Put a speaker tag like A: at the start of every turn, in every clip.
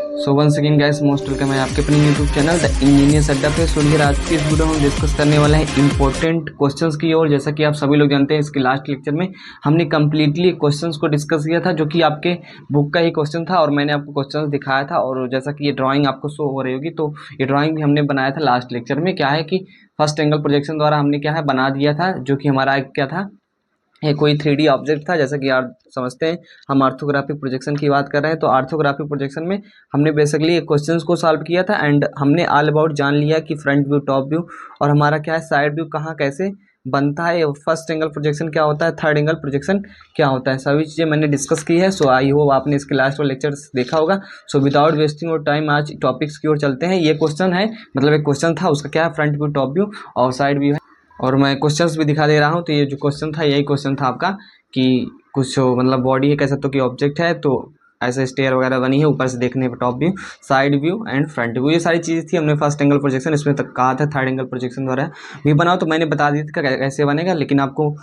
A: So one second guys, most welcome है आपके अपने यूट्यूब चैनल द इंजीनियर्स अड्डा पे। सुनिए, आज की इस वीडियो में हम डिस्कस करने वाले हैं इंपॉर्टेंट क्वेश्चंस की। और जैसा कि आप सभी लोग जानते हैं, इसके लास्ट लेक्चर में हमने कंप्लीटली क्वेश्चंस को डिस्कस किया था, जो कि आपके बुक का ही क्वेश्चन था और मैंने आपको क्वेश्चंस दिखाया था। और जैसा कि ये ड्राइंग आपको शो हो रही होगी, तो ये ड्राइंग भी हमने बनाया था लास्ट लेक्चर में। क्या है कि फर्स्ट एंगल प्रोजेक्शन द्वारा हमने क्या है बना दिया था, जो कि हमारा क्या था, ये कोई 3D ऑब्जेक्ट था। जैसा कि आप समझते हैं, हम ऑर्थोग्राफिक प्रोजेक्शन की बात कर रहे हैं। तो ऑर्थोग्राफिक प्रोजेक्शन में हमने बेसिकली क्वेश्चंस को सॉल्व किया था एंड हमने ऑल अबाउट जान लिया कि फ्रंट व्यू, टॉप व्यू और हमारा क्या है साइड व्यू कहाँ कैसे बनता है, फर्स्ट एंगल प्रोजेक्शन क्या होता है, थर्ड एंगल प्रोजेक्शन क्या होता है, सभी चीज़ें मैंने डिस्कस की है। सो आई होप आपने इसके लास्ट वाला लेक्चर्स देखा होगा। सो विदाउट वेस्टिंग और टाइम आज टॉपिक्स की ओर चलते हैं। ये क्वेश्चन है, मतलब एक क्वेश्चन था, उसका क्या है फ्रंट व्यू, टॉप व्यू और साइड व्यू है। और मैं क्वेश्चंस भी दिखा दे रहा हूँ। तो ये जो क्वेश्चन था, यही क्वेश्चन था आपका कि कुछ मतलब बॉडी है, कह सकते हो कि ऑब्जेक्ट है, तो ऐसे स्टेयर वगैरह बनी है ऊपर से देखने पर, top view, side view and front view, ये सारी चीज़ थी। हमने फर्स्ट एंगल प्रोजेक्शन इसमें तक कहा था, थर्ड एंगल प्रोजेक्शन द्वारा भी बनाओ, तो मैंने बता दिया था कैसे बनेगा। लेकिन आपको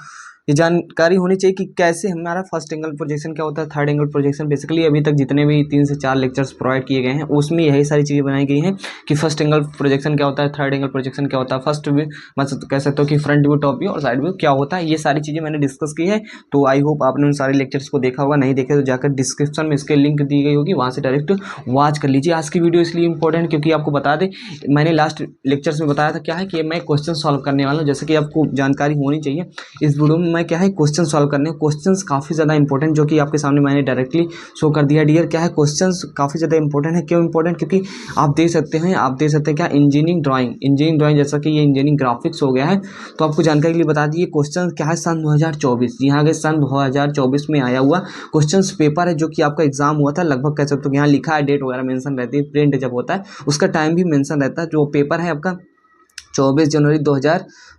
A: ये जानकारी होनी चाहिए कि कैसे हमारा फर्स्ट एंगल प्रोजेक्शन क्या होता है, थर्ड एंगल प्रोजेक्शन। बेसिकली अभी तक जितने भी 3 से 4 लेक्चर्स प्रोवाइड किए गए हैं, उसमें यही सारी चीज़ें बनाई गई हैं कि फर्स्ट एंगल प्रोजेक्शन क्या होता है, थर्ड एंगल प्रोजेक्शन क्या होता है, फर्स्ट व्यू मतलब कह सकते हो कि फ्रंट व्यू, टॉप व्यू और साइड व्यू क्या होता है। ये सारी चीज़ें मैंने डिस्कस की है। तो आई होप आपने उन सारे लेक्चर्स को देखा होगा। नहीं देखे तो जाकर डिस्क्रिप्शन में इसके लिंक दी गई होगी, वहाँ से डायरेक्ट वॉच कर लीजिए। आज की वीडियो इसलिए इंपॉर्टेंट क्योंकि आपको बता दें, मैंने लास्ट लेक्चर्स में बताया था क्या है कि मैं क्वेश्चन सॉल्व करने वाला हूँ। जैसे कि आपको जानकारी होनी चाहिए, इस वीडियो में मैं क्या है क्वेश्चन सॉल्व करने, क्वेश्चंस काफ़ी ज़्यादा इंपॉर्टेंट, जो कि आपके सामने मैंने डायरेक्टली शो कर दिया। डियर क्या है, क्वेश्चंस काफ़ी ज़्यादा इंपॉर्टेंट है। क्यों इंपॉर्टेंट? क्योंकि आप देख सकते हैं क्या, इंजीनियरिंग ड्राइंग जैसा कि ये इंजीनियरिंग ग्राफिक्स हो गया है। तो आपको जानकारी के लिए बता दिए, क्वेश्चन क्या है सन 2024, यहाँ के सन 2024 में आया हुआ क्वेश्चन पेपर है, जो कि आपका एग्जाम हुआ था लगभग, कह सकते हो यहाँ लिखा है, डेट वगैरह मेंशन रहती है, प्रिंट जब होता है उसका टाइम भी मेंशन रहता है। जो पेपर है आपका 24 जनवरी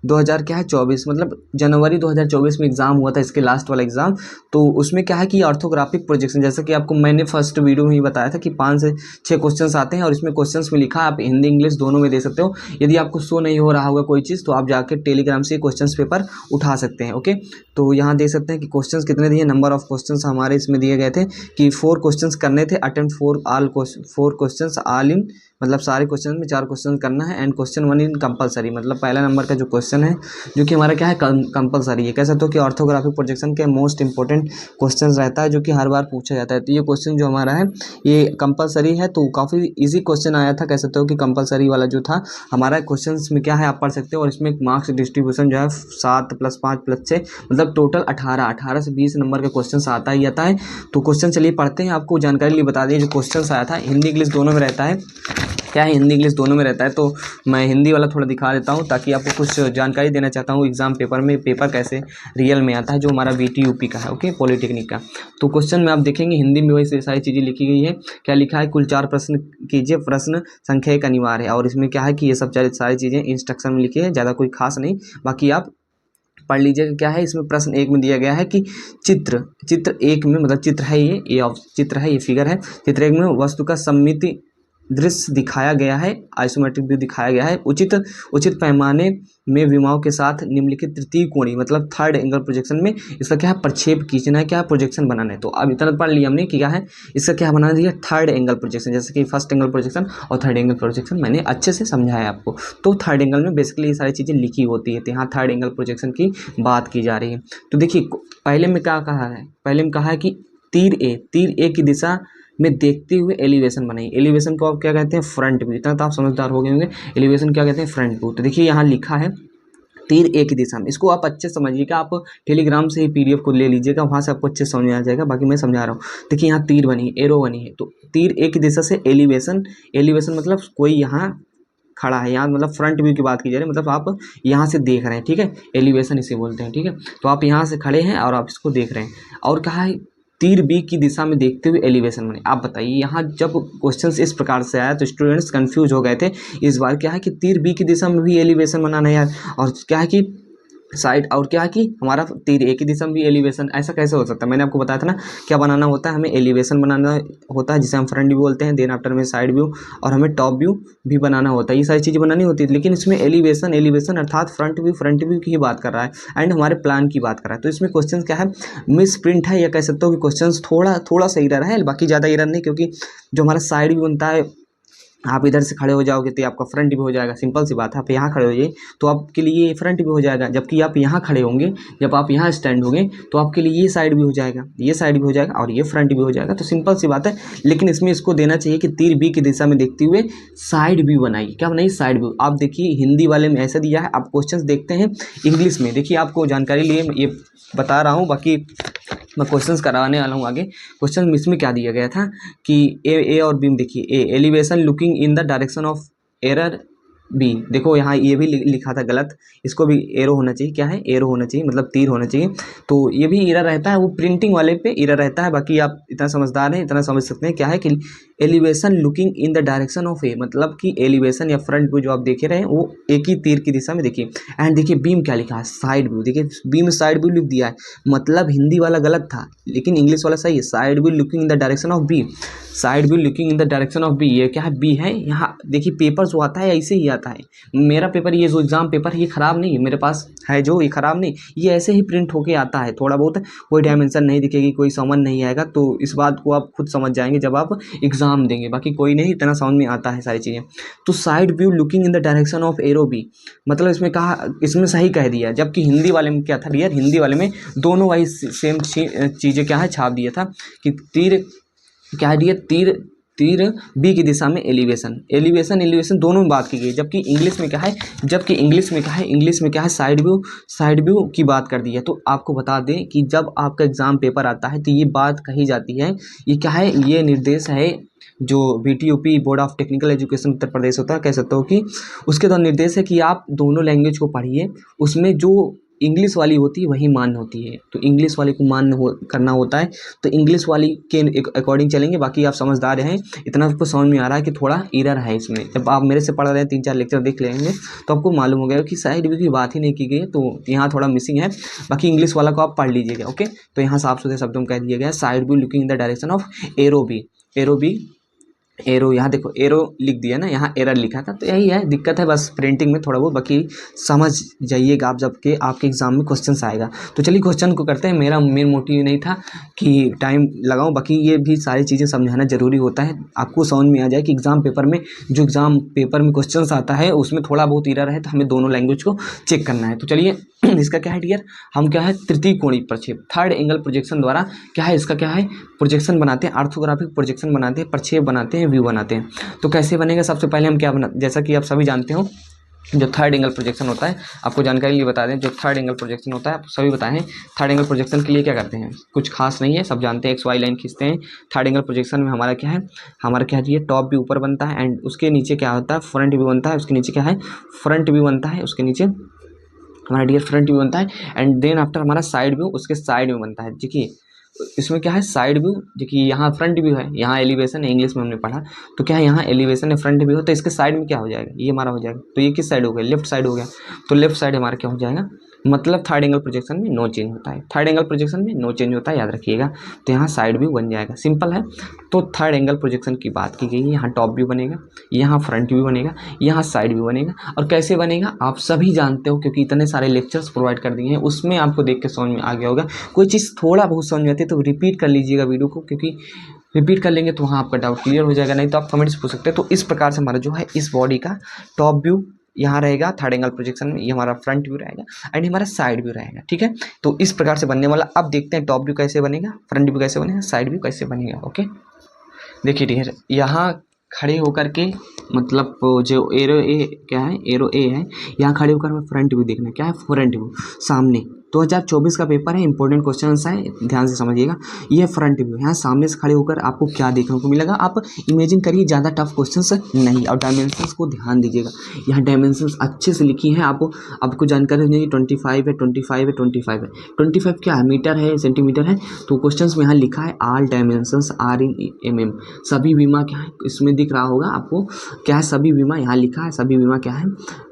A: 2000 क्या है 24, मतलब जनवरी 2024 में एग्जाम हुआ था, इसके लास्ट वाला एग्जाम। तो उसमें क्या है कि ऑर्थोग्राफिक प्रोजेक्शन, जैसा कि आपको मैंने फर्स्ट वीडियो में ही बताया था कि 5 से 6 क्वेश्चंस आते हैं और इसमें क्वेश्चंस में लिखा है, आप हिंदी इंग्लिश दोनों में दे सकते हो। यदि आपको शो नहीं हो रहा होगा कोई चीज़, तो आप जाकर टेलीग्राम से क्वेश्चन पेपर उठा सकते हैं। ओके, तो यहाँ देख सकते हैं कि क्वेश्चन कितने दिए, नंबर ऑफ क्वेश्चन हमारे इसमें दिए गए थे कि 4 क्वेश्चन करने थे, अटेम्प्ट 4 क्वेश्चन ऑल इन, मतलब सारे क्वेश्चन में 4 क्वेश्चन करना है एंड क्वेश्चन 1 इन कंपलसरी, मतलब पहला नंबर का जो क्वेश्चन है, जो कि हमारा क्या है कंपलसरी है। कह सकते हो कि ऑर्थोग्राफिक प्रोजेक्शन के मोस्ट इंपॉर्टेंट क्वेश्चन रहता है, जो कि हर बार पूछा जाता है। तो ये क्वेश्चन जो हमारा है ये कंपलसरी है, तो काफ़ी इजी क्वेश्चन आया था। कह सकते हो कि कंपलसरी वाला जो था हमारा क्वेश्चन में क्या है आप पढ़ सकते हो। और इसमें मार्क्स डिस्ट्रीब्यूशन जो है 7 + 5 + 6, मतलब टोटल 18 से 20 नंबर का क्वेश्चन आता ही आता है। तो क्वेश्चन चलिए पढ़ते हैं। आपको जानकारी लिए बता दिए, जो क्वेश्चन आया था हिंदी इंग्लिश दोनों में रहता है, क्या है हिंदी इंग्लिश दोनों में रहता है। तो मैं हिंदी वाला थोड़ा दिखा देता हूँ, ताकि आपको कुछ जानकारी देना चाहता हूँ एग्जाम पेपर में, पेपर कैसे रियल में आता है, जो हमारा VT UP का है, ओके, पॉलिटेक्निक का। तो क्वेश्चन में आप देखेंगे हिंदी में वही सारी चीज़ें लिखी गई है। क्या लिखा है, कुल 4 प्रश्न कीजिए, प्रश्न संख्या 1 अनिवार्य है। और इसमें क्या है कि ये सब सारी चीज़ें इंस्ट्रक्शन में लिखी है, ज़्यादा कोई खास नहीं, बाकी आप पढ़ लीजिएगा। क्या है इसमें प्रश्न 1 में दिया गया है कि चित्र 1 में, मतलब चित्र है चित्र है, ये फिगर है। चित्र 1 में वस्तु का सममिति दृश्य दिखाया गया है, आइसोमेट्रिक व्यू दिखाया गया है। उचित पैमाने में विमाओं के साथ निम्नलिखित तृतीय कोणीय, मतलब थर्ड एंगल प्रोजेक्शन में इसका क्या है प्रक्षेप खींचना है, क्या है प्रोजेक्शन बनाना है। तो अब इतना पढ़ लिया हमने कि क्या है इसका क्या बना दिया, थर्ड एंगल प्रोजेक्शन। जैसे कि फर्स्ट एंगल प्रोजेक्शन और थर्ड एंगल प्रोजेक्शन मैंने अच्छे से समझाया आपको। तो थर्ड एंगल में बेसिकली ये सारी चीज़ें लिखी होती है। तो यहाँ थर्ड एंगल प्रोजेक्शन की बात की जा रही है। तो देखिए पहले में क्या कहा है, पहले में कहा है कि तीर ए की दिशा में देखते हुए एलिवेशन बनाइए। एलिवेशन को आप क्या कहते हैं, फ्रंट व्यू। इतना तो आप समझदार हो गए होंगे, एलिवेशन क्या कहते हैं, फ्रंट व्यू। तो देखिए यहाँ लिखा है तीर ए की दिशा में, इसको आप अच्छे समझिएगा। आप टेलीग्राम से ही PDF को ले लीजिएगा, वहाँ से आपको अच्छे समझ में आ जाएगा। बाकी मैं समझा रहा हूँ। देखिए यहाँ तीर बनी है, एरो बनी है, तो तीर ए की दिशा से एलिवेशन मतलब कोई यहाँ खड़ा है, यहाँ मतलब फ्रंट व्यू की बात की जा रही है, मतलब आप यहाँ से देख रहे हैं, ठीक है, एलिवेशन इसे बोलते हैं, ठीक है। तो आप यहाँ से खड़े हैं और आप इसको देख रहे हैं। और कहा है तीर बी की दिशा में देखते हुए एलिवेशन बने। आप बताइए, यहाँ जब क्वेश्चन इस प्रकार से आया तो स्टूडेंट्स कंफ्यूज हो गए थे। इस बार क्या है कि तीर बी की दिशा में भी एलिवेशन बनाना है यार, और क्या है कि साइड और क्या कि हमारा तीर एक ही दिशा में भी एलिवेशन, ऐसा कैसे हो सकता है? मैंने आपको बताया था ना क्या बनाना होता है, हमें एलिवेशन बनाना होता है जिसे हम फ्रंट व्यू बोलते हैं, देन आफ्टर में साइड व्यू और हमें टॉप व्यू भी बनाना होता है। ये सारी चीज़ें बनानी होती है, लेकिन इसमें एलिवेशन अर्थात फ्रंट व्यू की ही बात कर रहा है एंड हमारे प्लान की बात कर रहा है। तो इसमें क्वेश्चन क्या है, मिस प्रिंट है या कह सकते हो कि क्वेश्चन थोड़ा सा एरर है, बाकी ज़्यादा एरर नहीं, क्योंकि जो हमारा साइड व्यू बनता है आप इधर से खड़े हो जाओगे तो आपका फ्रंट भी हो जाएगा, सिंपल सी बात है। आप यहाँ खड़े हो जाइए तो आपके लिए ये फ्रंट भी हो जाएगा, जबकि आप यहाँ खड़े होंगे, जब आप यहाँ स्टैंड होंगे तो आपके लिए ये साइड भी हो जाएगा, ये साइड भी हो जाएगा और ये फ्रंट भी हो जाएगा। तो सिंपल सी बात है, लेकिन इसमें इसको देना चाहिए कि तीर बी की दिशा में देखते हुए साइड व्यू बनाइए। क्या बनाइए? Side view. आप देखिए हिंदी वाले में ऐसा दिया है, आप क्वेश्चन देखते हैं इंग्लिश में। देखिए आपको जानकारी लिए ये बता रहा हूँ, बाकी मैं क्वेश्चंस कराने वाला हूँ आगे। क्वेश्चन इसमें क्या दिया गया था कि ए और बी में देखिए, A elevation looking in the direction of arrow B. देखो यहाँ ये भी लिखा था गलत, इसको भी एरो होना चाहिए। क्या है? एरो होना चाहिए, मतलब तीर होना चाहिए। तो ये भी एरर रहता है, वो प्रिंटिंग वाले पे एरर रहता है। बाकी आप इतना समझदार हैं, इतना समझ सकते हैं क्या है कि elevation looking in the direction of A, मतलब कि एलिवेशन या फ्रंट व्यू जो आप देखे रहे हैं वो एक ही तीर की दिशा में देखिए। एंड देखिए बीम क्या लिखा है? Side view. देखिए बीम साइड व्यू लिख दिया है, मतलब हिंदी वाला गलत था लेकिन इंग्लिश वाला सही है। Side view looking in the direction of B, side view looking in the direction of B. ये क्या है? बी है। यहाँ देखिए पेपर जो आता है ऐसे ही आता है। मेरा पेपर, ये जो एग्जाम पेपर है ये ख़राब नहीं है, मेरे पास है जो, ये ख़राब नहीं, ये ऐसे ही प्रिंट होके आता है। थोड़ा बहुत कोई डायमेंशन नहीं दिखेगी, कोई समझ नहीं आएगा, तो इस बात को आप खुद समझ जाएंगे जब आप एग्ज़ाम देंगे। बाकी कोई नहीं, इतना समझ में आता है सारी चीज़ें। तो side view looking in the direction of arrow B, मतलब इसमें कहा, इसमें सही कह दिया। जबकि हिंदी वाले में क्या था डियर? हिंदी वाले में दोनों वाली सेम चीज़ें क्या है छाप दिया था कि तीर क्या है डियर? तीर बी की दिशा में एलिवेशन दोनों में बात की गई। जबकि इंग्लिश में क्या है? इंग्लिश में क्या है? साइड व्यू की बात कर दी है। तो आपको बता दें कि जब आपका एग्जाम पेपर आता है तो ये बात कही जाती है। ये क्या है? ये निर्देश है जो BTUP board of technical education Uttar Pradesh होता है, कह सकते हो कि उसके द्वारा निर्देश है कि आप दोनों लैंग्वेज को पढ़िए। उसमें जो इंग्लिश वाली होती है वही मान्य होती है, तो इंग्लिश वाले को मान्य करना होता है, तो इंग्लिश वाली के अकॉर्डिंग चलेंगे। बाकी आप समझदार हैं, इतना आपको समझ में आ रहा है कि थोड़ा एरर है इसमें। जब आप मेरे से पढ़ रहे हैं 3-4 लेक्चर देख लेंगे तो आपको मालूम हो गया कि साइड व्यू की बात ही नहीं की गई है, तो यहाँ थोड़ा मिसिंग है। बाकी इंग्लिश वाला को आप पढ़ लीजिएगा, ओके। तो यहाँ साफ सुथरे शब्दों में कह दिया गया है side view looking in the direction of arrow B. Arrow, यहाँ देखो एरो लिख दिया ना, यहाँ एरर लिखा था, तो यही है दिक्कत है बस प्रिंटिंग में थोड़ा बहुत। बाकी समझ जाइएगा आप जब के आपके एग्जाम में क्वेश्चन आएगा। तो चलिए क्वेश्चन को करते हैं। मेरा मेन मोटिव नहीं था कि टाइम लगाऊं, बाकी ये भी सारी चीज़ें समझाना जरूरी होता है, आपको समझ में आ जाए कि एग्जाम पेपर में क्वेश्चन आता है उसमें थोड़ा बहुत एरर है, तो हमें दोनों लैंग्वेज को चेक करना है। तो चलिए इसका क्या है डियर? हम क्या है? तृतीय कोणीय प्रक्षेप, थर्ड एंगल प्रोजेक्शन द्वारा क्या है इसका क्या है? प्रोजेक्शन बनाते हैं, ऑर्थोग्राफिक प्रोजेक्शन बनाते हैं, प्रक्षेप बनाते हैं, व्यू बनाते हैं। तो कैसे बनेगा? सबसे पहले हम क्या जैसा कि आप सभी जानते हो, जो थर्ड एंगल प्रोजेक्शन होता है, आपको जानकारी लिए बता दें, जो थर्ड एंगल प्रोजेक्शन होता है आप सभी बताएं। थर्ड एंगल प्रोजेक्शन के लिए क्या करते हैं? कुछ खास नहीं है, सब जानते हैं, XY लाइन खींचते हैं। थर्ड एंगल प्रोजेक्शन में हमारा क्या है? ये टॉप व्यू ऊपर बनता है एंड उसके नीचे क्या होता है? फ्रंट व्यू बनता है। उसके नीचे क्या है? फ्रंट व्यू बनता है। उसके नीचे हमारा डियर फ्रंट व्यू बनता है एंड देन आफ्टर हमारा साइड व्यू उसके साइड में बनता है। देखिए इसमें क्या है? Side view. देखिए यहाँ फ्रंट व्यू है, यहाँ एलिवेशन है, इंग्लिश में हमने पढ़ा, तो क्या है? यहाँ एलिवेशन है, फ्रंट व्यू है, तो इसके साइड में क्या हो जाएगा? ये हमारा हो जाएगा। तो ये किस साइड हो गया? लेफ्ट साइड हो गया। तो लेफ्ट साइड हमारा क्या हो जाएगा? मतलब थर्ड एंगल प्रोजेक्शन में नो चेंज होता है, थर्ड एंगल प्रोजेक्शन में नो चेंज होता है, याद रखिएगा। तो यहाँ साइड व्यू बन जाएगा, सिंपल है। तो थर्ड एंगल प्रोजेक्शन की बात की गई है। यहाँ टॉप व्यू बनेगा, यहाँ फ्रंट व्यू बनेगा, यहाँ साइड व्यू बनेगा। और कैसे बनेगा आप सभी जानते हो, क्योंकि इतने सारे लेक्चर्स प्रोवाइड कर दिए हैं, उसमें आपको देख के समझ में आ गया होगा। कोई चीज़ थोड़ा बहुत समझ में आती है तो रिपीट कर लीजिएगा वीडियो को, क्योंकि रिपीट कर लेंगे तो वहाँ आपका डाउट क्लियर हो जाएगा, नहीं तो आप कमेंट्स पूछ सकते हैं। तो इस प्रकार से हमारा जो है इस बॉडी का टॉप व्यू यहाँ रहेगा थर्ड एंगल प्रोजेक्शन में, ये हमारा फ्रंट व्यू रहेगा एंड हमारा साइड व्यू रहेगा, ठीक है। तो इस प्रकार से बनने वाला। अब देखते हैं टॉप व्यू कैसे बनेगा, फ्रंट व्यू कैसे बनेगा, साइड व्यू कैसे बनेगा, ओके। देखिए ठीक है, यहाँ खड़े होकर के, मतलब जो एरो ए क्या है? एरो ए है, यहाँ खड़े होकर हमें फ्रंट व्यू देखना है। क्या है? फ्रंट व्यू सामने, 2024 का पेपर है, इंपॉर्टेंट क्वेश्चन है, ध्यान से समझिएगा। ये फ्रंट व्यू, यहाँ सामने से खड़े होकर आपको क्या देखने को मिलेगा, आप इमेजिन करिए, ज़्यादा टफ क्वेश्चन नहीं। और डायमेंशंस को ध्यान दीजिएगा, यहाँ डायमेंशंस अच्छे से लिखी हैं, आपको जानकारी नहीं, 25 है, 25 है, 25 है। 25 क्या है, मीटर है, सेंटीमीटर है। तो क्वेश्चन में यहाँ लिखा है all dimensions are in mm। सभी बीमा क्या है, इसमें दिख रहा होगा आपको क्या है, सभी बीमा यहाँ लिखा है, सभी बीमा क्या है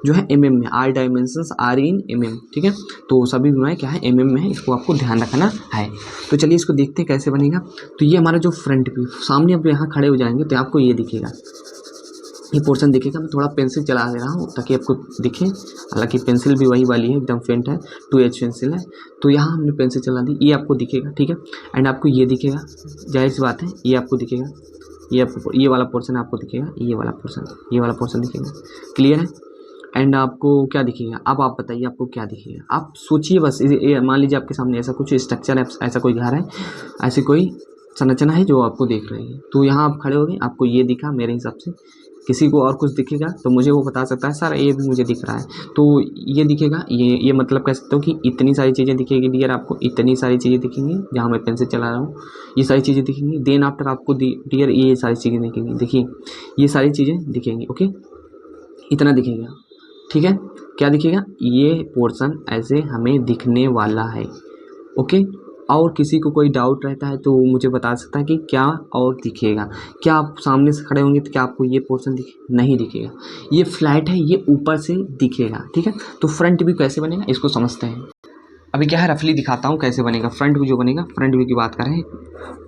A: जो है mm में, all dimensions are in mm, ठीक है। तो सभी बीमा क्या है mm में है, इसको आपको ध्यान रखना है। तो चलिए इसको देखते हैं कैसे बनेगा। तो ये हमारा जो फ्रंट व्यू, सामने आप यहाँ खड़े हो जाएंगे तो आपको ये दिखेगा, ये पोर्शन दिखेगा। मैं थोड़ा पेंसिल चला दे रहा हूँ ताकि आपको दिखे, हालांकि पेंसिल भी वही वाली है, एकदम फेंट है, 2H पेंसिल है। तो यहाँ हमने पेंसिल चला दी, ये आपको दिखेगा, ठीक है। एंड आपको ये दिखेगा, जाहिर सी बात है, ये आपको दिखेगा, ये वाला पोर्शन आपको दिखेगा, ये वाला पोर्शन दिखेगा, क्लियर है। एंड आपको क्या दिखेगा, अब आप बताइए आपको क्या दिखेगा, आप सोचिए बस। मान लीजिए आपके सामने ऐसा कुछ स्ट्रक्चर है, ऐसा कोई घर है, ऐसी कोई संरचना है जो आपको देख रही है। तो यहाँ आप खड़े हो गए, आपको ये दिखा, मेरे हिसाब से किसी को और कुछ दिखेगा तो मुझे वो बता सकता है, सर ये भी मुझे दिख रहा है। तो ये दिखेगा, ये मतलब कह सकते हो कि इतनी सारी चीज़ें दिखेगी डियर, आपको इतनी सारी चीज़ें दिखेंगी, जहाँ मैं पेन से चला रहा हूँ ये सारी चीज़ें दिखेंगी। देन आफ्टर आपको डियर ये सारी चीज़ें दिखेंगी, देखिए ये सारी चीज़ें दिखेंगी, ओके, इतना दिखेगा, ठीक है। क्या दिखेगा, ये पोर्शन ऐसे हमें दिखने वाला है, ओके। और किसी को कोई डाउट रहता है तो वो मुझे बता सकता है कि क्या और दिखेगा। क्या आप सामने से खड़े होंगे तो क्या आपको ये पोर्शन नहीं दिखेगा, ये फ्लैट है, ये ऊपर से दिखेगा, ठीक है। तो फ्रंट व्यू कैसे बनेगा इसको समझते हैं। अभी क्या है, रफली दिखाता हूँ कैसे बनेगा फ्रंट व्यू। जो बनेगा, फ्रंट व्यू की बात करें,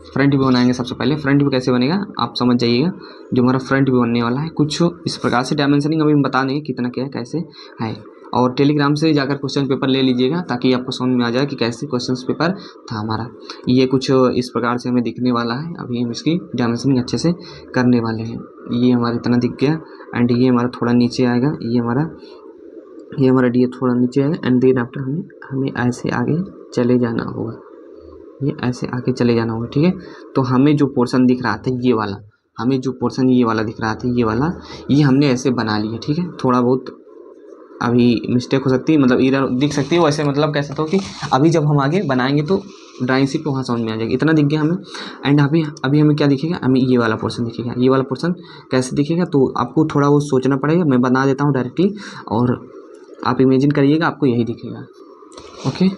A: फ्रंट व्यू बनाएंगे सबसे पहले। फ्रंट व्यू कैसे बनेगा आप समझ जाइएगा। जो हमारा फ्रंट व्यू बनने वाला है कुछ इस प्रकार से, डायमेंशनिंग अभी हम बता देंगे कितना क्या है, कैसे है। और टेलीग्राम से जाकर क्वेश्चन पेपर ले लीजिएगा ताकि आपको समझ में आ जाए कि कैसे क्वेश्चन पेपर था हमारा। ये कुछ इस प्रकार से हमें दिखने वाला है। अभी हम इसकी डायमेंशनिंग अच्छे से करने वाले हैं। ये हमारा इतना दिख गया, एंड ये हमारा थोड़ा नीचे आएगा, ये हमारा डी थोड़ा नीचे आएगा। एंड देन आफ्टर हमें ऐसे आगे चले जाना होगा, ये ऐसे आगे चले जाना होगा, ठीक है। तो हमें जो पोर्शन दिख रहा था ये वाला, हमें जो पोर्शन ये वाला दिख रहा था ये वाला, ये हमने ऐसे बना लिया, ठीक है। थोड़ा बहुत अभी मिस्टेक हो सकती है, मतलब इधर दिख सकती है, वैसे मतलब कह सकते हो कि अभी जब हम आगे बनाएंगे तो ड्राइंग शीट पे वहाँ समझ में आ जाएगी। इतना दिख गया हमें। एंड अभी हमें क्या दिखेगा, हमें ये वाला पोर्शन दिखेगा। ये वाला पोर्शन कैसे दिखेगा तो आपको थोड़ा वो सोचना पड़ेगा, मैं बना देता हूँ डायरेक्टली, और आप इमेजिन करिएगा आपको यही दिखेगा, ओके।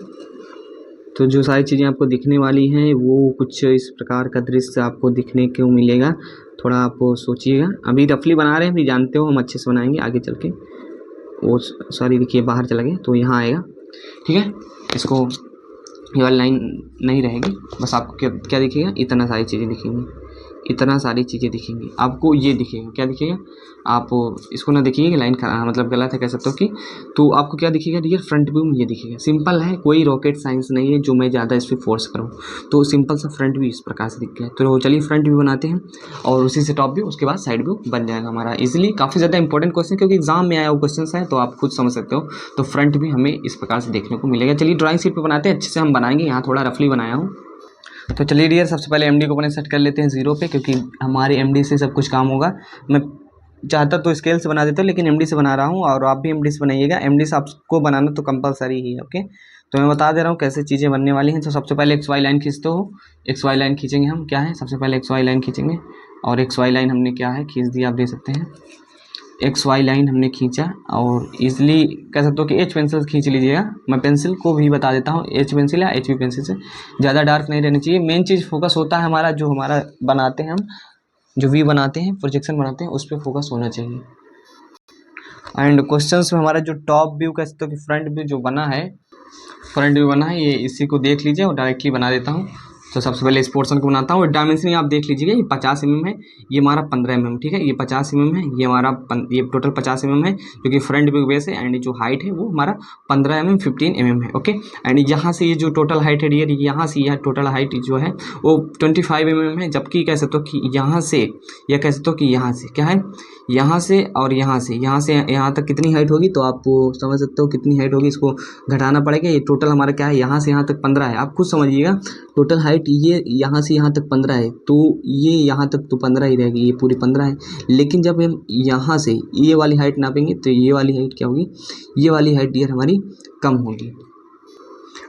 A: तो जो सारी चीज़ें आपको दिखने वाली हैं वो कुछ इस प्रकार का दृश्य आपको दिखने को मिलेगा। थोड़ा आप सोचिएगा, अभी रफली बना रहे हैं, अभी जानते हो हम अच्छे से बनाएंगे आगे चल के। वो सॉरी देखिए बाहर चला गया, तो यहाँ आएगा, ठीक है। इसको ये वाली लाइन नहीं रहेगी, बस आपको क्या दिखेगा, इतना सारी चीज़ें दिखेंगी, इतना सारी चीज़ें दिखेंगी। आपको ये दिखेगा, क्या दिखेगा, आप इसको ना देखिए कि लाइन मतलब गलत है कह सकते हो कि। तो आपको क्या दिखेगा डियर, फ्रंट व्यू में ये दिखेगा। सिंपल है, कोई रॉकेट साइंस नहीं है जो मैं ज़्यादा इस पर फोर्स करूँ। तो सिंपल सा फ्रंट व्यू इस प्रकार से दिख गया। तो चलिए फ्रंट व्यू बनाते हैं, और उसी से टॉप व्यू, उसके बाद साइड व्यू बन जाएगा हमारा इजीली। काफ़ी ज़्यादा इंपॉर्टेंट क्वेश्चन, क्योंकि एग्जाम में आया वो क्वेश्चन है, तो आप खुद समझ सकते हो। तो फ्रंट व्यू हमें इस प्रकार से देखने को मिलेगा। चलिए ड्राइंग शीट पर बनाते हैं, अच्छे से हम बनाएंगे। यहाँ थोड़ा रफली बनाया हूँ। तो चलिए डियर सबसे पहले एमडी को अपने सेट कर लेते हैं 0 पे, क्योंकि हमारे एमडी से सब कुछ काम होगा। मैं चाहता तो स्केल से बना देता हूँ, लेकिन एमडी से बना रहा हूँ, और आप भी एमडी से बनाइएगा। एमडी से आपको बनाना तो कंपलसरी ही है, ओके। तो मैं बता दे रहा हूँ कैसे चीज़ें बनने वाली हैं। तो सबसे पहले एक्स वाई लाइन खींचते हो, एक्स वाई लाइन खींचेंगे हम। क्या है, सबसे पहले एक्स वाई लाइन खींचेंगे, और एक्स वाई लाइन हमने क्या है खींच दिया, आप देख सकते हैं। एक्स वाई लाइन हमने खींचा, और ईजिली कह सकते हो कि एच पेंसिल खींच लीजिएगा। मैं पेंसिल को भी बता देता हूँ, एच पेंसिल या एच बी पेंसिल से, ज़्यादा डार्क नहीं रहनी चाहिए। मेन चीज़ फोकस होता है हमारा, जो हमारा बनाते हैं हम, जो वी बनाते हैं, प्रोजेक्शन बनाते हैं, उस पर फोकस होना चाहिए। एंड क्वेश्चंस में हमारा जो टॉप व्यू कह सकते हो कि फ्रंट व्यू जो बना है, फ्रंट व्यू बना है, ये इसी को देख लीजिए, और डायरेक्टली बना देता हूँ। तो सबसे पहले इस पोर्शन को बनाता हूँ। डायमेंशनिंग आप देख लीजिएगा, ये 50 mm है, ये हमारा 15 mm, ठीक है। ये 50 mm है, ये हमारा ये टोटल 50 mm है, क्योंकि फ्रंट व्यू बेस है। एंड जो हाइट है वो हमारा 15 mm 15 mm है, ओके। एंड यहाँ से ये जो टोटल हाइट है डियर, यहाँ से यह टोटल हाइट जो है वो 25 mm है। जबकि कह सकते हो कि यहाँ से, या कह सकते हो कि यहाँ से क्या है, यहाँ से और यहाँ से यहाँ तक कितनी हाइट होगी, तो आप समझ सकते हो कितनी हाइट होगी। इसको घटाना पड़ेगा। ये टोटल हमारा क्या है, यहाँ से यहाँ तक 15 है। आप खुद समझिएगा, टोटल हाइट ये यहाँ से यहाँ तक 15 है, तो ये यहाँ तक तो 15 ही रहेगी, ये पूरी 15 है। लेकिन जब हम यहाँ से ये वाली हाइट नापेंगे तो ये वाली हाइट क्या होगी, ये वाली हाइट डियर हमारी कम होगी।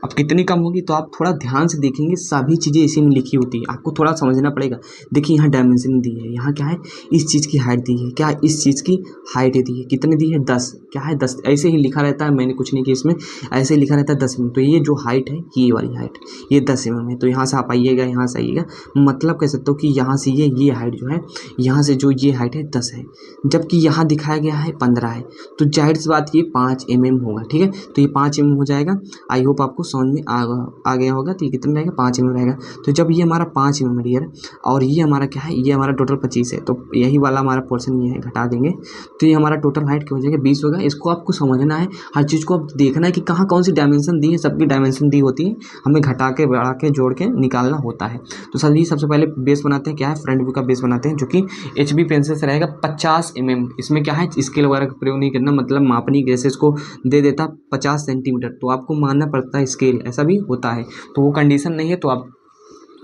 A: अब कितनी कम होगी तो आप थोड़ा ध्यान से देखेंगे, सभी चीज़ें इसी में लिखी होती है, आपको थोड़ा समझना पड़ेगा। देखिए यहाँ डायमेंशन दी है, यहाँ क्या है, इस चीज़ की हाइट दी है, क्या है, इस चीज़ की हाइट दी है, कितनी दी है 10, क्या है 10, ऐसे ही लिखा रहता है, मैंने कुछ नहीं किया इसमें, ऐसे ही लिखा रहता है 10 mm। तो ये जो हाइट है, ये वाली हाइट, ये 10 mm है। तो यहाँ से आप आइएगा, यहाँ से आइएगा, मतलब कह सकते हो कि यहाँ से ये हाइट जो है, यहाँ से जो ये हाइट है 10 है, जबकि यहाँ दिखाया गया है 15 है। तो जाहिर सी बात ये 5 mm होगा, ठीक है। तो ये 5 mm हो जाएगा। आई होप आपको समझ में आ गया होगा। तो ये कितना रहेगा, 5 mm रहेगा। तो जब ये हमारा 5 mm डियर, और ये हमारा क्या है, ये हमारा टोटल 25 है, तो यही वाला हमारा पोर्शन ये है, घटा देंगे तो ये हमारा टोटल हाइट क्या हो जाएगा, 20 होगा। इसको आपको समझना है, हर चीज़ को आप देखना है कि कहाँ कौन सी डायमेंशन दी है, सबकी डायमेंशन दी होती है, हमें घटा के बढ़ा के जोड़ के निकालना होता है। तो सर सबसे पहले बेस बनाते हैं, क्या है, फ्रंट व्यू का बेस बनाते हैं, जो कि HB पेंसिल से रहेगा 50 mm। इसमें क्या है, स्केल वगैरह का प्रयोग नहीं करना, मतलब मापनी जैसे इसको दे देता 50 सेंटीमीटर, तो आपको मानना पड़ता है स्केल, ऐसा भी होता है। तो वो कंडीशन नहीं है, तो आप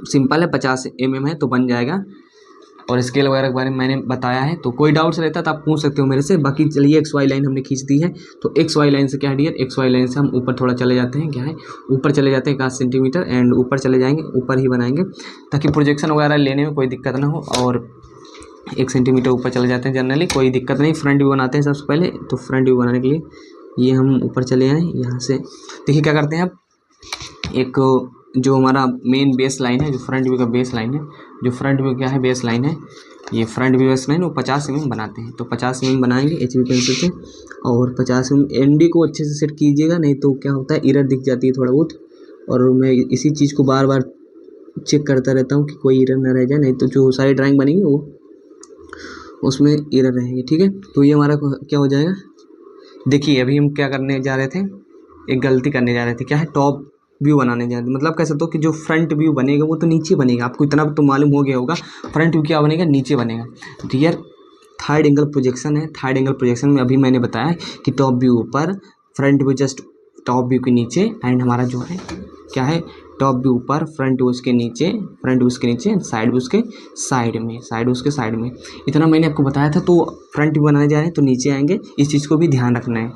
A: सिंपल है 50 mm है तो बन जाएगा। और स्केल वगैरह के बारे में मैंने बताया है, तो कोई डाउट्स रहता है तो आप पूछ सकते हो मेरे से। बाकी चलिए XY लाइन हमने खींच दी है, तो XY लाइन से क्या है डियर, XY लाइन से हम ऊपर थोड़ा चले जाते हैं, क्या है, ऊपर चले जाते हैं 1 सेंटीमीटर, एंड ऊपर चले जाएंगे, ऊपर ही बनाएंगे ताकि प्रोजेक्शन वगैरह लेने में कोई दिक्कत ना हो। और 1 सेंटीमीटर ऊपर चले जाते हैं, जनरली कोई दिक्कत नहीं। फ्रंट व्यू बनाते हैं सबसे पहले, तो फ्रंट व्यू बनाने के लिए ये हम ऊपर चले आए, यहाँ से देखिए क्या करते हैं, अब एक जो हमारा मेन बेस लाइन है, जो फ्रंट व्यू का बेस लाइन है, जो फ्रंट व्यू क्या है बेस लाइन है, ये फ्रंट व्यू बेस लाइन वो 50 mm बनाते हैं। तो 50 mm बनाएंगे HB पेंसिल से, और 50 mm ND को अच्छे से सेट कीजिएगा, नहीं तो क्या होता है, एरर दिख जाती है थोड़ा बहुत। और मैं इसी चीज़ को बार बार चेक करता रहता हूँ कि कोई एरर ना रह जाए, नहीं तो जो सारी ड्राइंग बनेगी वो उसमें एरर रहेगी, ठीक है। तो ये हमारा क्या हो जाएगा, देखिए अभी हम क्या करने जा रहे थे, एक गलती करने जा रहे थे, क्या है, टॉप व्यू बनाने जा रहे थे। मतलब कह सकते हो कि जो फ्रंट व्यू बनेगा वो तो नीचे बनेगा, आपको इतना तो मालूम हो गया होगा, फ्रंट व्यू क्या बनेगा, नीचे बनेगा। तो यार थर्ड एंगल प्रोजेक्शन है, थर्ड एंगल प्रोजेक्शन में अभी मैंने बताया कि टॉप व्यू ऊपर, front view just top view के नीचे, एंड हमारा जो है क्या है, टॉप व्यू ऊपर, फ्रंट व्यू उसके नीचे, फ्रंट व्यू उसके नीचे, साइड व्यू उसके साइड में, साइड व्यू उसके साइड में। इतना मैंने आपको बताया था। तो फ्रंट व्यू बनाने जा रहे हैं तो नीचे आएंगे, इस चीज़ को भी ध्यान रखना है,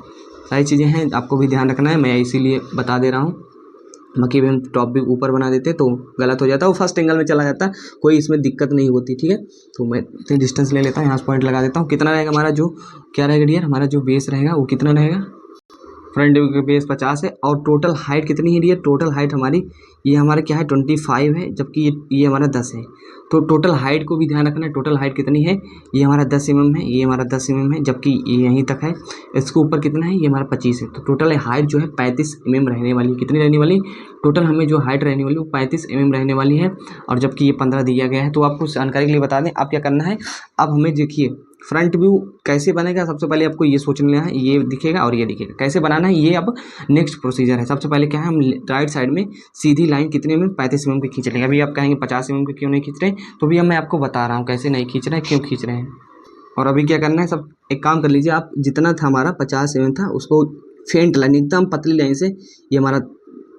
A: सारी चीज़ें हैं आपको भी ध्यान रखना है, मैं इसीलिए बता दे रहा हूँ। बाकी हम टॉप भी ऊपर बना देते तो गलत हो जाता, वो फर्स्ट एंगल में चला जाता, कोई इसमें दिक्कत नहीं होती, ठीक है। तो मैं इतनी डिस्टेंस ले लेता हूँ, यहाँ पॉइंट लगा देता हूँ। कितना रहेगा हमारा, जो क्या रहेगा डियर, हमारा जो बेस रहेगा वो कितना रहेगा, फ्रंट व्यू का बेस 50 है, और टोटल हाइट कितनी है डियर, टोटल हाइट हमारी, ये हमारा क्या है 25 है, जबकि ये हमारा 10 है। तो टोटल हाइट को भी ध्यान रखना है, टोटल हाइट कितनी है, ये हमारा 10 mm है, ये हमारा 10 mm है, जबकि ये यहीं तक है, इसके ऊपर कितना है, ये हमारा 25 है। तो टोटल हाइट जो है 35 mm रहने वाली है। कितनी रहने वाली, टोटल हमें जो हाइट रहने वाली वो 35 mm रहने वाली है, और जबकि ये 15 दिया गया है। तो आपको जानकारी के लिए बता दें, आप क्या करना है, अब हमें देखिए फ्रंट व्यू कैसे बनेगा, सबसे पहले आपको ये सोच लेना है, ये दिखेगा और ये दिखेगा, कैसे बनाना है ये अब नेक्स्ट प्रोसीजर है। सबसे पहले क्या है, हम राइट साइड में सीधी लाइन कितने में 35 mm की खींच लेंगे। अभी आप कहेंगे 50 mm की क्यों नहीं खींच रहे, तो भी मैं आपको बता रहा हूँ कैसे नहीं खींच रहे हैं, क्यों खींच रहे हैं। और अभी क्या करना है, सब एक काम कर लीजिए आप, जितना था हमारा 50 mm था, उसको फेंट लाइन एकदम पतली लाइन से, ये हमारा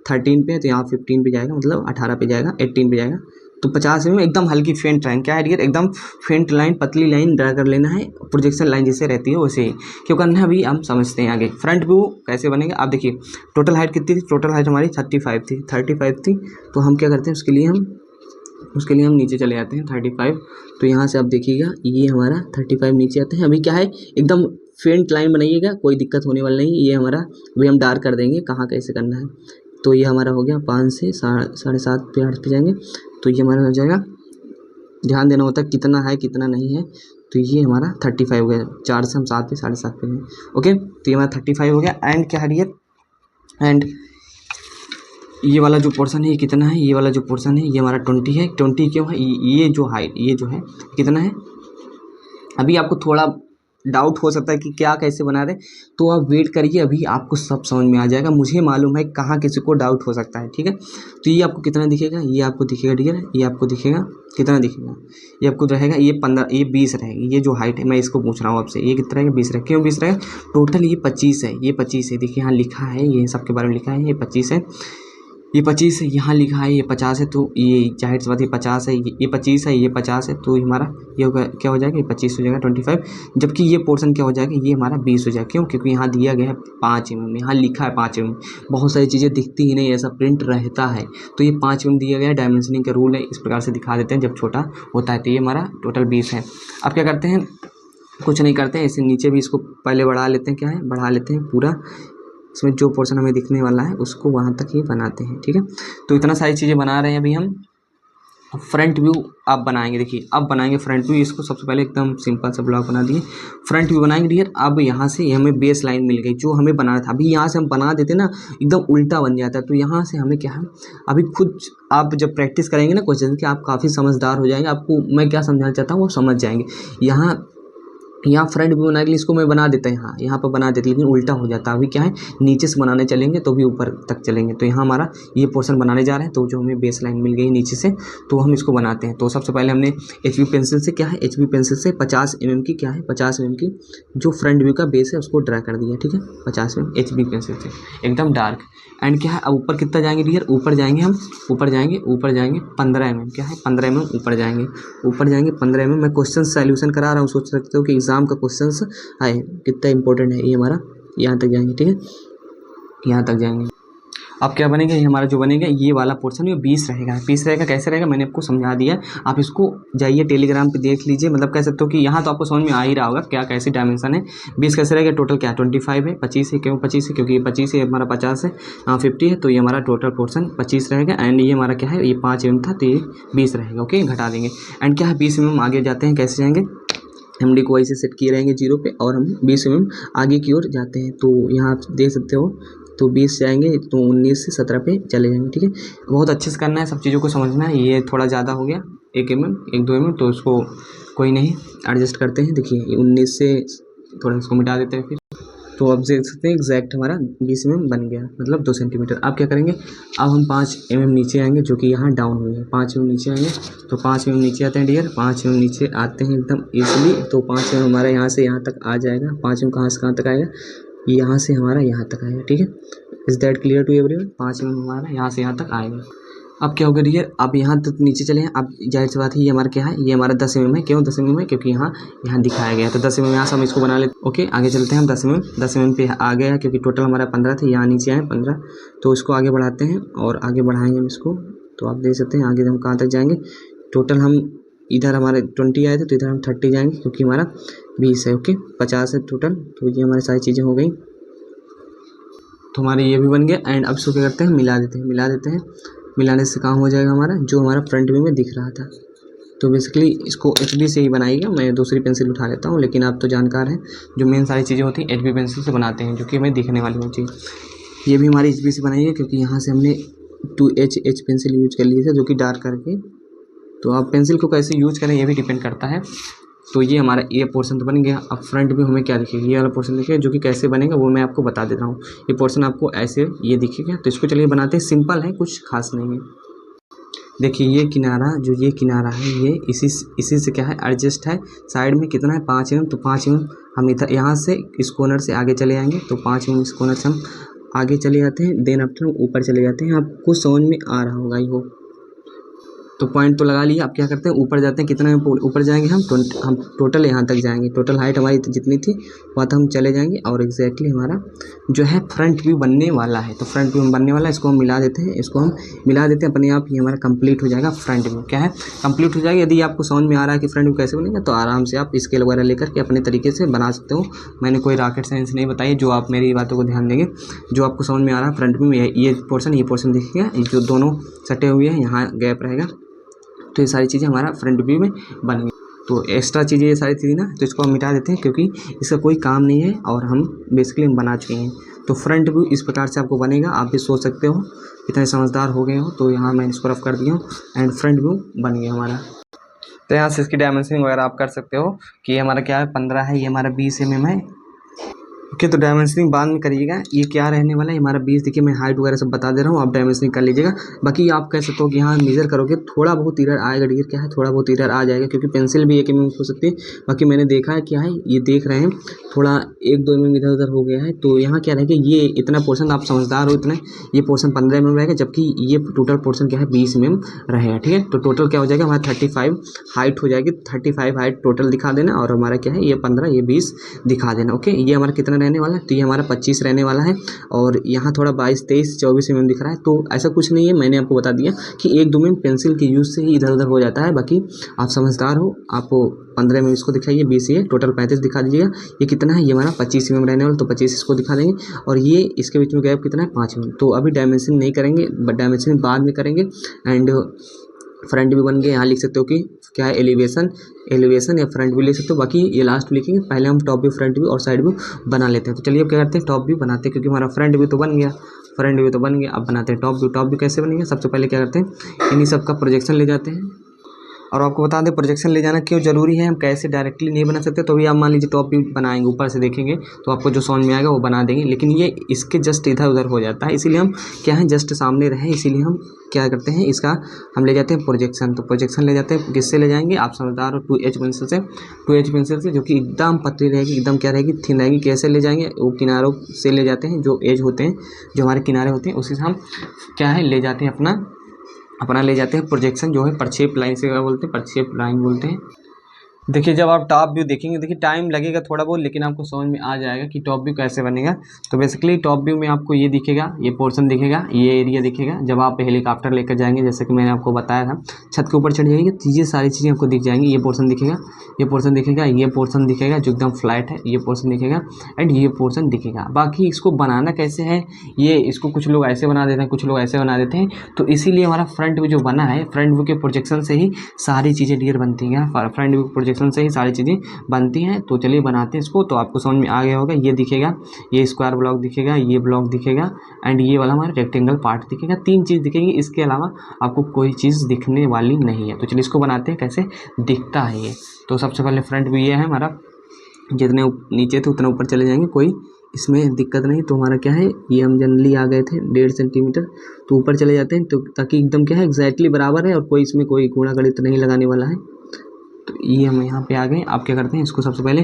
A: 13 पे है तो यहाँ 15 पे जाएगा, मतलब 18 पे जाएगा, 18 पे जाएगा। तो 50 में एकदम हल्की फेंट लाइन, क्या है डियर, एकदम फेंट लाइन, पतली लाइन ड्रा कर लेना है, प्रोजेक्शन लाइन जैसे रहती है वैसे ही क्यों करना है, अभी हम समझते हैं आगे। फ्रंट व्यू कैसे बनेगा, आप देखिए टोटल हाइट कितनी थी, टोटल हाइट हमारी 35 थी। तो हम क्या करते हैं, उसके लिए हम नीचे चले जाते हैं 35। तो यहाँ से आप देखिएगा ये हमारा 35 नीचे आते हैं। अभी क्या है, एकदम फेंट लाइन बनाइएगा, कोई दिक्कत होने वाली नहीं। ये हमारा अभी हम डार्क कर देंगे, कहाँ कैसे करना है। तो ये हमारा हो गया 5 से 7.5 पे 8 पे जाएंगे, तो ये हमारा हो जाएगा, ध्यान देना होता है कितना है कितना नहीं है। तो ये हमारा 35 हो गया, 4 से हम 7 पे 7.5 पे हैं, ओके। तो ये हमारा 35 हो गया। एंड क्या है डियर, एंड ये वाला जो पोर्शन है ये कितना है, ये वाला जो पोर्शन है ये हमारा 20 है। 20 क्यों है, ये जो हाइट ये जो है कितना है, अभी आपको थोड़ा डाउट हो सकता है कि क्या कैसे बना रहे, तो आप वेट करिए, अभी आपको सब समझ में आ जाएगा। मुझे मालूम है कहाँ किसी को डाउट हो सकता है, ठीक है। तो ये आपको कितना दिखेगा, ये आपको दिखेगा डियर, ये आपको दिखेगा कितना दिखेगा, ये आपको रहेगा, ये 15, ये 20 रहेगी। ये जो हाइट है मैं इसको पूछ रहा हूँ आपसे, ये कितना रहेगा, 20 रहेगा। क्यों 20 रहेगा, टोटल ये 25 है, ये 25 है, देखिए यहाँ लिखा है, ये सबके बारे में लिखा है, ये 25 है। ये 25 है, यहाँ लिखा है ये 50 है, तो ये जाहिर सी बात है 50 है, ये 25 है, ये 50 है, तो हमारा ये होगा क्या हो जाएगा, ये 25 हो जाएगा 25। जबकि ये पोर्शन क्या हो जाएगा, ये हमारा 20 हो जाएगा। क्यों? क्योंकि यहाँ दिया गया है 5 mm, यहाँ लिखा है 5 mm। बहुत सारी चीज़ें दिखती ही नहीं, ऐसा प्रिंट रहता है, तो ये 5 mm दिया गया है। डायमेंशनिंग का रूल है, इस प्रकार से दिखा देते हैं जब छोटा होता है। तो ये हमारा टोटल 20 है। अब क्या करते हैं, कुछ नहीं करते हैं, इसे नीचे भी इसको पहले बढ़ा लेते हैं, क्या है, बढ़ा लेते हैं पूरा। इसमें जो पोर्शन हमें दिखने वाला है उसको वहाँ तक ही बनाते हैं, ठीक है। तो इतना सारी चीज़ें बना रहे हैं अभी हम। फ्रंट व्यू अब बनाएंगे, देखिए अब बनाएंगे फ्रंट व्यू। इसको सबसे पहले एकदम सिंपल सा ब्लॉक बना दिए, फ्रंट व्यू बनाएंगे डियर। अब यहाँ से हमें बेस लाइन मिल गई जो हमें बनाना था। अभी यहाँ से हम बना देते ना, एकदम उल्टा बन जाता है। तो यहाँ से हमें क्या है, अभी खुद आप जब प्रैक्टिस करेंगे ना क्वेश्चन की, आप काफ़ी समझदार हो जाएंगे। आपको मैं क्या समझाना चाहता हूँ वो समझ जाएंगे। यहाँ फ्रंट व्यू बनाने के लिए इसको मैं बना देता है, यहाँ पर बना देते, लेकिन उल्टा हो जाता है। अभी क्या है, नीचे से बनाने चलेंगे तो भी ऊपर तक चलेंगे। तो यहाँ हमारा ये पोर्शन बनाने जा रहे हैं, तो जो हमें बेस लाइन मिल गई नीचे से, तो हम इसको बनाते हैं। तो सबसे पहले हमने HB पेंसिल से क्या है, HB पेंसिल से 50 mm की क्या है, 50 mm की जो फ्रंट व्यू का बेस है उसको ड्रा कर दिया, ठीक है। 50 mm HB पेंसिल से एकदम डार्क। एंड क्या है, अब ऊपर कितना जाएंगे डियर, ऊपर जाएंगे हम, ऊपर जाएंगे 15 mm, क्या है 15 mm ऊपर जाएंगे, 15 mm। मैं क्वेश्चन सॉल्यूशन करा रहा हूँ, सोच सकते हो कि एग्जाम का क्वेश्चंस आए, कितना इंपॉर्टेंट है ये हमारा। यहाँ तक जाएंगे, ठीक है, यहाँ तक जाएंगे। अब क्या बनेगा, ये हमारा जो बनेगा ये वाला पोर्शन ये 20 रहेगा। 20 रहेगा, कैसे रहेगा मैंने आपको समझा दिया। आप इसको जाइए टेलीग्राम पे देख लीजिए, मतलब कह सकते हो कि यहाँ तो आपको समझ में आ ही रहा होगा क्या कैसी डायमेंशन है। 20 कैसे रहेगा, टोटल क्या 25 है, 25 है। क्यों 25 है, क्योंकि ये 25 है, हमारा 50 है, 50 है, तो ये हमारा टोटल पोर्शन 25 रहेगा। एंड ये हमारा क्या है, ये 5 mm था, तो ये 20 रहेगा, ओके, घटा देंगे। एंड क्या है 20 mm आगे जाते हैं, कैसे जाएंगे, MD को वैसे सेट किए रहेंगे 0 पे, और हम 20 mm आगे की ओर जाते हैं। तो यहाँ आप देख सकते हो, तो 20 जाएंगे तो 19 से 17 पे चले जाएंगे, ठीक है। बहुत अच्छे से करना है, सब चीज़ों को समझना है। ये थोड़ा ज़्यादा हो गया 1 mm 1-2 mm, तो उसको कोई नहीं एडजस्ट करते हैं। देखिए 19 से थोड़ा इसको मिटा देते हैं फिर। तो अब देख सकते हैं एग्जैक्ट हमारा 20 mm बन गया, मतलब 2 सेंटीमीटर। अब क्या करेंगे, अब हम 5 mm नीचे आएंगे, जो कि यहाँ डाउन हुए हैं। 5 mm नीचे आएंगे, तो 5 mm नीचे आते हैं डियर, 5 mm नीचे आते हैं एकदम ईजिली। तो 5 mm हमारा यहाँ से यहाँ तक आ जाएगा। 5 mm कहाँ से कहाँ तक आएगा, यहाँ से हमारा यहाँ तक आएगा, ठीक है। Is that clear to everyone. 5 mm हमारा यहाँ से यहाँ तक आएगा। अब क्या होगा डियर, अब यहाँ तक नीचे चले हैं। अब जाहिर सी बात है ये हमारा क्या है, ये हमारा 10 mm है। क्यों 10 mm है, क्योंकि यहाँ दिखाया गया है। तो 10 mm यहाँ से हम इसको बना लेते, ओके। आगे चलते हैं हम 10 mm पे आ गया, क्योंकि टोटल हमारा 15 थे, यहाँ नीचे आए 15, तो इसको आगे बढ़ाते हैं और आगे बढ़ाएंगे हम इसको। तो आप देख सकते हैं आगे हम कहाँ तक जाएंगे। टोटल हम इधर हमारे 20 आए थे, तो इधर हम 30 जाएंगे, क्योंकि हमारा 20 है, ओके। 50 है टोटल। तो ये हमारी सारी चीज़ें हो गई, तो हमारे ये भी बन गया। एंड अब इसको क्या करते हैं, मिला देते हैं। मिलाने से काम हो जाएगा हमारा, जो हमारा फ्रंट व्यू में दिख रहा था। तो बेसिकली इसको HB से ही बनाइएगा, मैं दूसरी पेंसिल उठा लेता हूँ, लेकिन आप तो जानकार हैं, जो मेन सारी चीज़ें होती हैं HB पेंसिल से बनाते हैं, जो कि हमें दिखने वाली होती है। ये भी हमारी HB से बनाई है, क्योंकि यहाँ से हमने 2H पेंसिल यूज कर ली है, जो कि डार्क करके। तो आप पेंसिल को कैसे यूज करें ये भी डिपेंड करता है। तो ये हमारा ये पोर्शन तो बन गया। अब फ्रंट में हमें क्या दिखेगा, ये वाला पोर्शन दिखेगा, जो कि कैसे बनेगा वो मैं आपको बता देता हूँ। ये पोर्शन आपको ऐसे ये दिखेगा। तो इसको चलिए बनाते हैं, सिंपल है, कुछ खास नहीं है। देखिए ये किनारा, जो ये किनारा है, ये इसी से क्या है, एडजस्ट है। साइड में कितना है 5 mm, तो 5 mm हम इधर यहाँ से इस कॉर्नर से आगे चले जाएंगे। तो 5 mm इस कॉर्नर से हम आगे चले जाते हैं, देन आफ्टर ऊपर चले जाते हैं। आपको समझ में आ रहा होगा, ये हो तो पॉइंट तो लगा लिया। अब क्या करते हैं, ऊपर जाते हैं। कितना ऊपर जाएंगे हम टोटल यहाँ तक जाएंगे। टोटल हाइट हमारी जितनी थी वहाँ तक हम चले जाएंगे, और एग्जैक्टली हमारा जो है फ्रंट व्यू बनने वाला है। तो फ्रंट व्यू बनने वाला है, इसको हम मिला देते हैं, अपने आप ये हमारा कंप्लीट हो जाएगा। फ्रंट व्यू क्या है, कंप्लीट हो जाएगा। यदि आपको समझ में आ रहा है कि फ्रंट व्यू कैसे बनेगा, तो आराम से आप स्केल वगैरह लेकर के अपने तरीके से बना सकते हो। मैंने कोई रॉकेट साइंस नहीं बताई, जो आप मेरी बातों को ध्यान देंगे, जो आपको समझ में आ रहा है फ्रंट व्यू में, ये पोर्शन दिखेगा, जो दोनों सटे हुए हैं, यहाँ गैप रहेगा। तो ये सारी चीज़ें हमारा फ्रंट व्यू में बन गई। तो एक्स्ट्रा चीज़ें ये सारी थी ना, तो इसको हम मिटा देते हैं, क्योंकि इसका कोई काम नहीं है और हम बेसिकली बना चुके हैं। तो फ्रंट व्यू इस प्रकार से आपको बनेगा। आप भी सोच सकते हो, इतने समझदार हो गए हो। तो यहाँ मैं इसको रफ कर दिया हूँ, एंड फ्रंट व्यू बन गया हमारा। तो यहाँ से इसकी डायमेंशनिंग वगैरह आप कर सकते हो कि ये हमारा क्या है 15 है, ये हमारा 20 mm है, ओके, तो डायमेंशनिंग बाद में करिएगा। ये क्या रहने वाला है हमारा 20, देखिए मैं हाइट वगैरह सब बता दे रहा हूँ, आप डायमेंशनिंग कर लीजिएगा। बाकी आप कह सकते हो कि यहाँ मेजर करोगे थोड़ा बहुत एरर आएगा, डियर क्या है थोड़ा बहुत एरर आ जाएगा, क्योंकि पेंसिल भी 1 mm हो सकती है। बाकी मैंने देखा है क्या है, ये देख रहे हैं थोड़ा 1-2 mm इधर उधर हो गया है, तो यहाँ क्या रहेगा, ये इतना पोर्सन आप समझदार हो इतना, ये पोर्सन 15 mm रहेगा, जबकि ये टोटल पोर्सन क्या है 20 mm रहेगा। ठीक है, तो टोटल क्या हो जाएगा हमारा 35 हाइट हो जाएगी, 35 हाइट टोटल दिखा देना, और हमारा क्या है ये 15 ये 20 दिखा देना। ओके, ये हमारा कितना रहने वाला है, तो ये हमारा 25 रहने वाला है, और यहाँ थोड़ा 22, 23, 24 mm दिख रहा है। तो ऐसा कुछ नहीं है, मैंने आपको बता दिया कि 1-2 mm पेंसिल के यूज़ से ही इधर उधर हो जाता है। बाकी आप समझदार हो, आपको 15 mm इसको दिखाइए, 20 ये टोटल 35 दिखा दीजिएगा। ये कितना है, ये हमारा 25 mm रहने वाला, तो 25 इसको दिखा देंगे, और ये इसके बीच में गैप कितना है 5 mm। तो अभी डायमेंशन नहीं करेंगे, बट डायमेंशन बाद में करेंगे। एंड फ्रंट भी बन गए, यहाँ लिख सकते हो कि क्या है एलिवेशन या फ्रंट भी लिख सकते हो, बाकी ये लास्ट में लिखेंगे। पहले हम टॉप व्यू, फ्रंट व्यू और साइड व्यू बना लेते हैं। तो चलिए अब क्या करते हैं, टॉप व्यू बनाते हैं, क्योंकि हमारा फ्रंट व्यू तो बन गया, अब बनाते हैं टॉप व्यू। टॉप व्यू कैसे बनेगा, सबसे पहले क्या करते हैं, इन्हीं सब का प्रोजेक्शन ले जाते हैं। और आपको बता दें प्रोजेक्शन ले जाना क्यों ज़रूरी है, हम कैसे डायरेक्टली नहीं बना सकते। तो भी आप मान लीजिए टॉप व्यू बनाएंगे, ऊपर से देखेंगे तो आपको जो समझ में आएगा वो बना देंगे, लेकिन ये इसके जस्ट इधर उधर हो जाता है, इसीलिए हम क्या है जस्ट सामने रहें, इसीलिए हम क्या करते हैं, इसका हम ले जाते हैं प्रोजेक्शन। तो प्रोजेक्शन ले जाते हैं, किससे ले जाएंगे, आप समझदार हो, 2H पेंसिल से, जो कि एकदम पतली रहेगी, एकदम क्या रहेगी थिन रहेगी। कैसे ले जाएंगे, वो किनारों से ले जाते हैं, जो एज होते हैं, जो हमारे किनारे होते हैं, उसी से हम क्या है ले जाते हैं अपना ले जाते हैं प्रोजेक्शन, जो है परछेप लाइन से क्या बोलते हैं, परछेप लाइन बोलते हैं। देखिए जब आप टॉप व्यू देखेंगे, देखिए टाइम लगेगा थोड़ा बहुत, लेकिन आपको समझ में आ जाएगा कि टॉप व्यू कैसे बनेगा। तो बेसिकली टॉप व्यू में आपको ये दिखेगा, ये पोर्शन दिखेगा, ये एरिया दिखेगा। जब आप हेलीकॉप्टर लेकर जाएंगे, जैसे कि मैंने आपको बताया था, छत के ऊपर चढ़ जाएंगे तो ये सारी चीज़ें आपको दिख जाएंगी। ये पोर्शन दिखेगा, ये पोर्शन दिखेगा, ये पोर्शन दिखेगा जो एकदम फ्लैट है, ये पोर्शन दिखेगा, एंड ये पोर्शन दिखेगा। बाकी इसको बनाना कैसे है, ये इसको कुछ लोग ऐसे बना देते हैं, कुछ लोग ऐसे बना देते हैं। तो इसीलिए हमारा फ्रंट व्यू जो बना है, फ्रंट व्यू के प्रोजेक्शन से ही सारी चीज़ें डियर बनती हैं, फ्रंट व्यू प्रोजेक्शन से ही सारी चीज़ें बनती हैं। तो चलिए बनाते हैं इसको, तो आपको समझ में आ गया होगा। ये दिखेगा, ये स्क्वायर ब्लॉक दिखेगा, ये ब्लॉक दिखेगा, एंड ये वाला हमारा रेक्टेंगल पार्ट दिखेगा। 3 चीज़ दिखेंगी, इसके अलावा आपको कोई चीज़ दिखने वाली नहीं है। तो चलिए इसको बनाते हैं, कैसे दिखता है ये। तो सबसे पहले फ्रंट व्यू ये है हमारा, जितने नीचे थे उतना ऊपर चले जाएंगे, कोई इसमें दिक्कत नहीं। तो हमारा क्या है, ये हम जनरली आ गए थे 1.5 सेंटीमीटर, तो ऊपर चले जाते हैं, तो ताकि एकदम क्या है एग्जैक्टली बराबर है, और कोई इसमें कोई गुणा गणित नहीं लगाने वाला है। तो ये हम यहाँ पे आ गए। आप क्या करते हैं, इसको सबसे पहले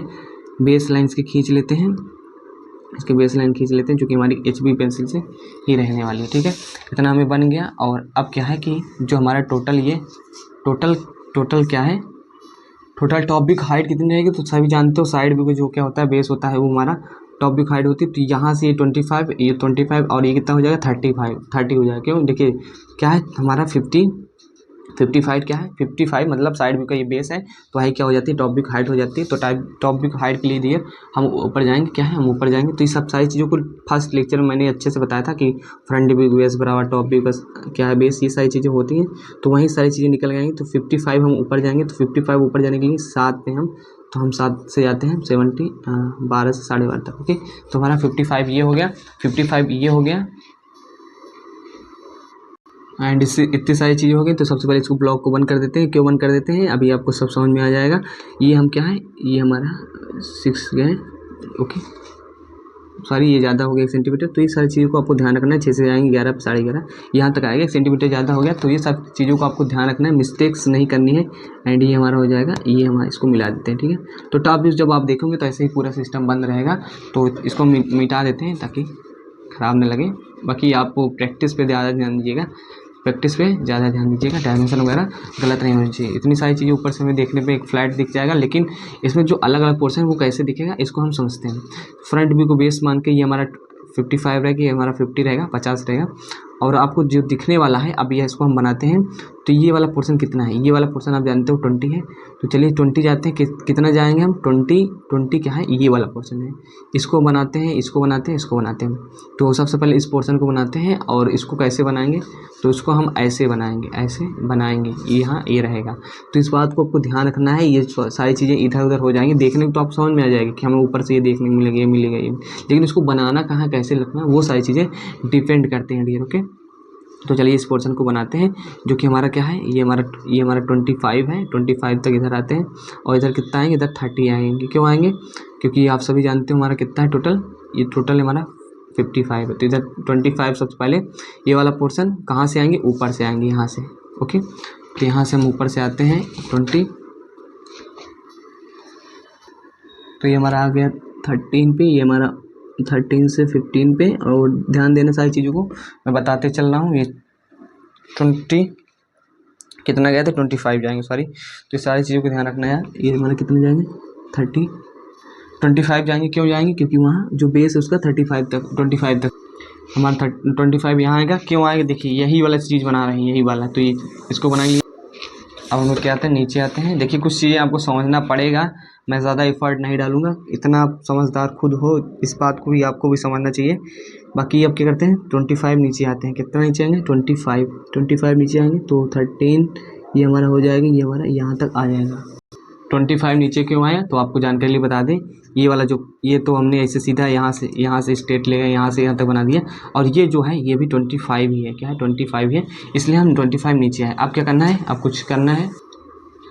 A: बेस लाइन्स की खींच लेते हैं, इसके बेस लाइन खींच लेते हैं, जो कि हमारी HB पेंसिल से ही रहने वाली है। ठीक है, इतना हमें बन गया। और अब क्या है कि जो हमारा टोटल क्या है, टोटल टॉप व्यू हाइट कितनी रहेगी, तो सभी जानते हो साइड व्यू जो क्या होता है बेस होता है, वो हमारा टॉप व्यू हाइट होती है। तो यहाँ से ये 25, ये 25, और ये कितना हो जाएगा 30 हो जाएगा। क्यों, देखिए क्या है हमारा 55 क्या है 55, मतलब साइड व्यू का ये बेस है, तो हाइट क्या हो जाती है टॉप व्यू हाइट हो जाती है। तो टॉप व्यू हाइट के लिए दिए हम ऊपर जाएंगे, क्या है हम ऊपर जाएंगे। तो ये सब सारी चीज़ों को फर्स्ट लेक्चर में मैंने अच्छे से बताया था कि फ्रंट व्यू बेस बराबर टॉप व्यू का क्या है बेस, ये सारी चीज़ें होती हैं। तो वहीं सारी चीज़ें निकल जाएंगी। तो 55 हम ऊपर जाएंगे, तो 55 ऊपर जाने के लिए 7 पे हम, तो हम 7 से जाते हैं 70, 12 से 12.5 तक। ओके, तो हमारा 55 ये हो गया, 55 ये हो गया, एंड इससे इतनी सारी चीज़ें हो गई। तो सबसे पहले इसको ब्लॉक को बंद कर देते हैं। क्यों बंद कर देते हैं, अभी आपको सब समझ में आ जाएगा। ये हम क्या है, ये हमारा 6 गए, ओके सॉरी ये ज़्यादा हो गया 1 सेंटीमीटर। तो ये सारी चीज़ों को आपको ध्यान रखना है। 6 से जाएंगे 11, 11.5 यहाँ तक आएगा, 1 सेंटीमीटर ज़्यादा हो गया। तो ये सब चीज़ों को आपको ध्यान रखना है, मिस्टेक्स नहीं करनी है। एंड ये हमारा हो जाएगा, ये हमारा इसको मिला देते हैं। ठीक है, तो टॉप व्यू जब आप देखोगे तो ऐसे ही पूरा सिस्टम बंद रहेगा। तो इसको मिटा देते हैं ताकि ख़राब न लगे। बाकी आपको प्रैक्टिस पे ज़्यादा ध्यान दीजिएगा, डायमेंशन वगैरह गलत नहीं होनी चाहिए। इतनी सारी चीज़ें ऊपर से हमें देखने पे एक फ्लैट दिख जाएगा, लेकिन इसमें जो अलग अलग पोर्शन है वो कैसे दिखेगा इसको हम समझते हैं। फ्रंट व्यू को बेस मान के ये हमारा 55 रहेगा, ये हमारा 50 रहेगा, 50 रहेगा। और आपको जो दिखने वाला है, अब ये इसको हम बनाते हैं। तो ये वाला पोर्शन कितना है, ये वाला पोर्शन आप जानते हो 20 है। तो चलिए 20 जाते हैं, कितना जाएंगे हम 20 क्या है, ये वाला पोर्शन है। इसको बनाते हैं, इसको बनाते हैं, इसको बनाते हैं। तो सबसे पहले इस पोर्शन को बनाते हैं, और इसको कैसे बनाएंगे, तो इसको हम ऐसे बनाएंगे, यहाँ ये रहेगा। तो इस बात को आपको ध्यान रखना है, ये सारी चीज़ें इधर उधर हो जाएंगी। देखने को तो आप समझ में आ जाएगी कि हमें ऊपर से ये देखने को मिलेगा, ये मिलेगा ये, लेकिन इसको बनाना कहाँ कैसे रखना, वो सारी चीज़ें डिपेंड करते हैं डियर। ओके, तो चलिए इस पोर्शन को बनाते हैं, जो कि हमारा क्या है, ये हमारा 25 है। 25 तक इधर आते हैं, और इधर कितना आएंगे, इधर 30 आएंगे। क्यों आएंगे, क्योंकि आप सभी जानते हो हमारा कितना है टोटल, ये टोटल हमारा 55 है। तो इधर 25 सबसे पहले ये वाला पोर्शन कहाँ से आएंगे, ऊपर से आएंगे यहाँ से। ओके, तो यहाँ से हम ऊपर से आते हैं 20, तो ये हमारा आ गया 13 पे, ये हमारा 13 से 15 पे। और ध्यान देना सारी चीज़ों को मैं बताते चल रहा हूँ। ये 20 कितना गया था, 25 जाएंगे, सॉरी। तो ये सारी चीज़ों को ध्यान रखना है। ये हमारा कितने जाएंगे, 25 जाएंगे। क्यों जाएंगे, क्योंकि वहाँ जो बेस है उसका 25 तक हमारा 25 यहाँ आएगा। क्यों आएगा, देखिए यही वाला चीज़ बना रहे हैं, यही वाला। तो ये इसको बनाएंगे। अब हम लोग क्या आते हैं, नीचे आते हैं। देखिए कुछ चीज़ें आपको समझना पड़ेगा, मैं ज़्यादा एफर्ट नहीं डालूंगा, इतना आप समझदार खुद हो, इस बात को भी आपको भी समझना चाहिए। बाकी अब क्या करते हैं, 25 नीचे आते हैं। कितना नीचे आएंगे, 25 नीचे आएंगे तो 13 ये हमारा हो जाएगा, ये हमारा यहाँ तक आ जाएगा। 25 नीचे क्यों आया, तो आपको जानकारी बता दें, ये वाला जो ये तो हमने ऐसे सीधा यहाँ से स्ट्रेट ले गए, यहाँ से यहाँ तक बना दिया। और ये जो है ये भी 25 ही है, क्या है 25 है, इसलिए हम 25 नीचे आए। अब क्या करना है, अब कुछ करना है।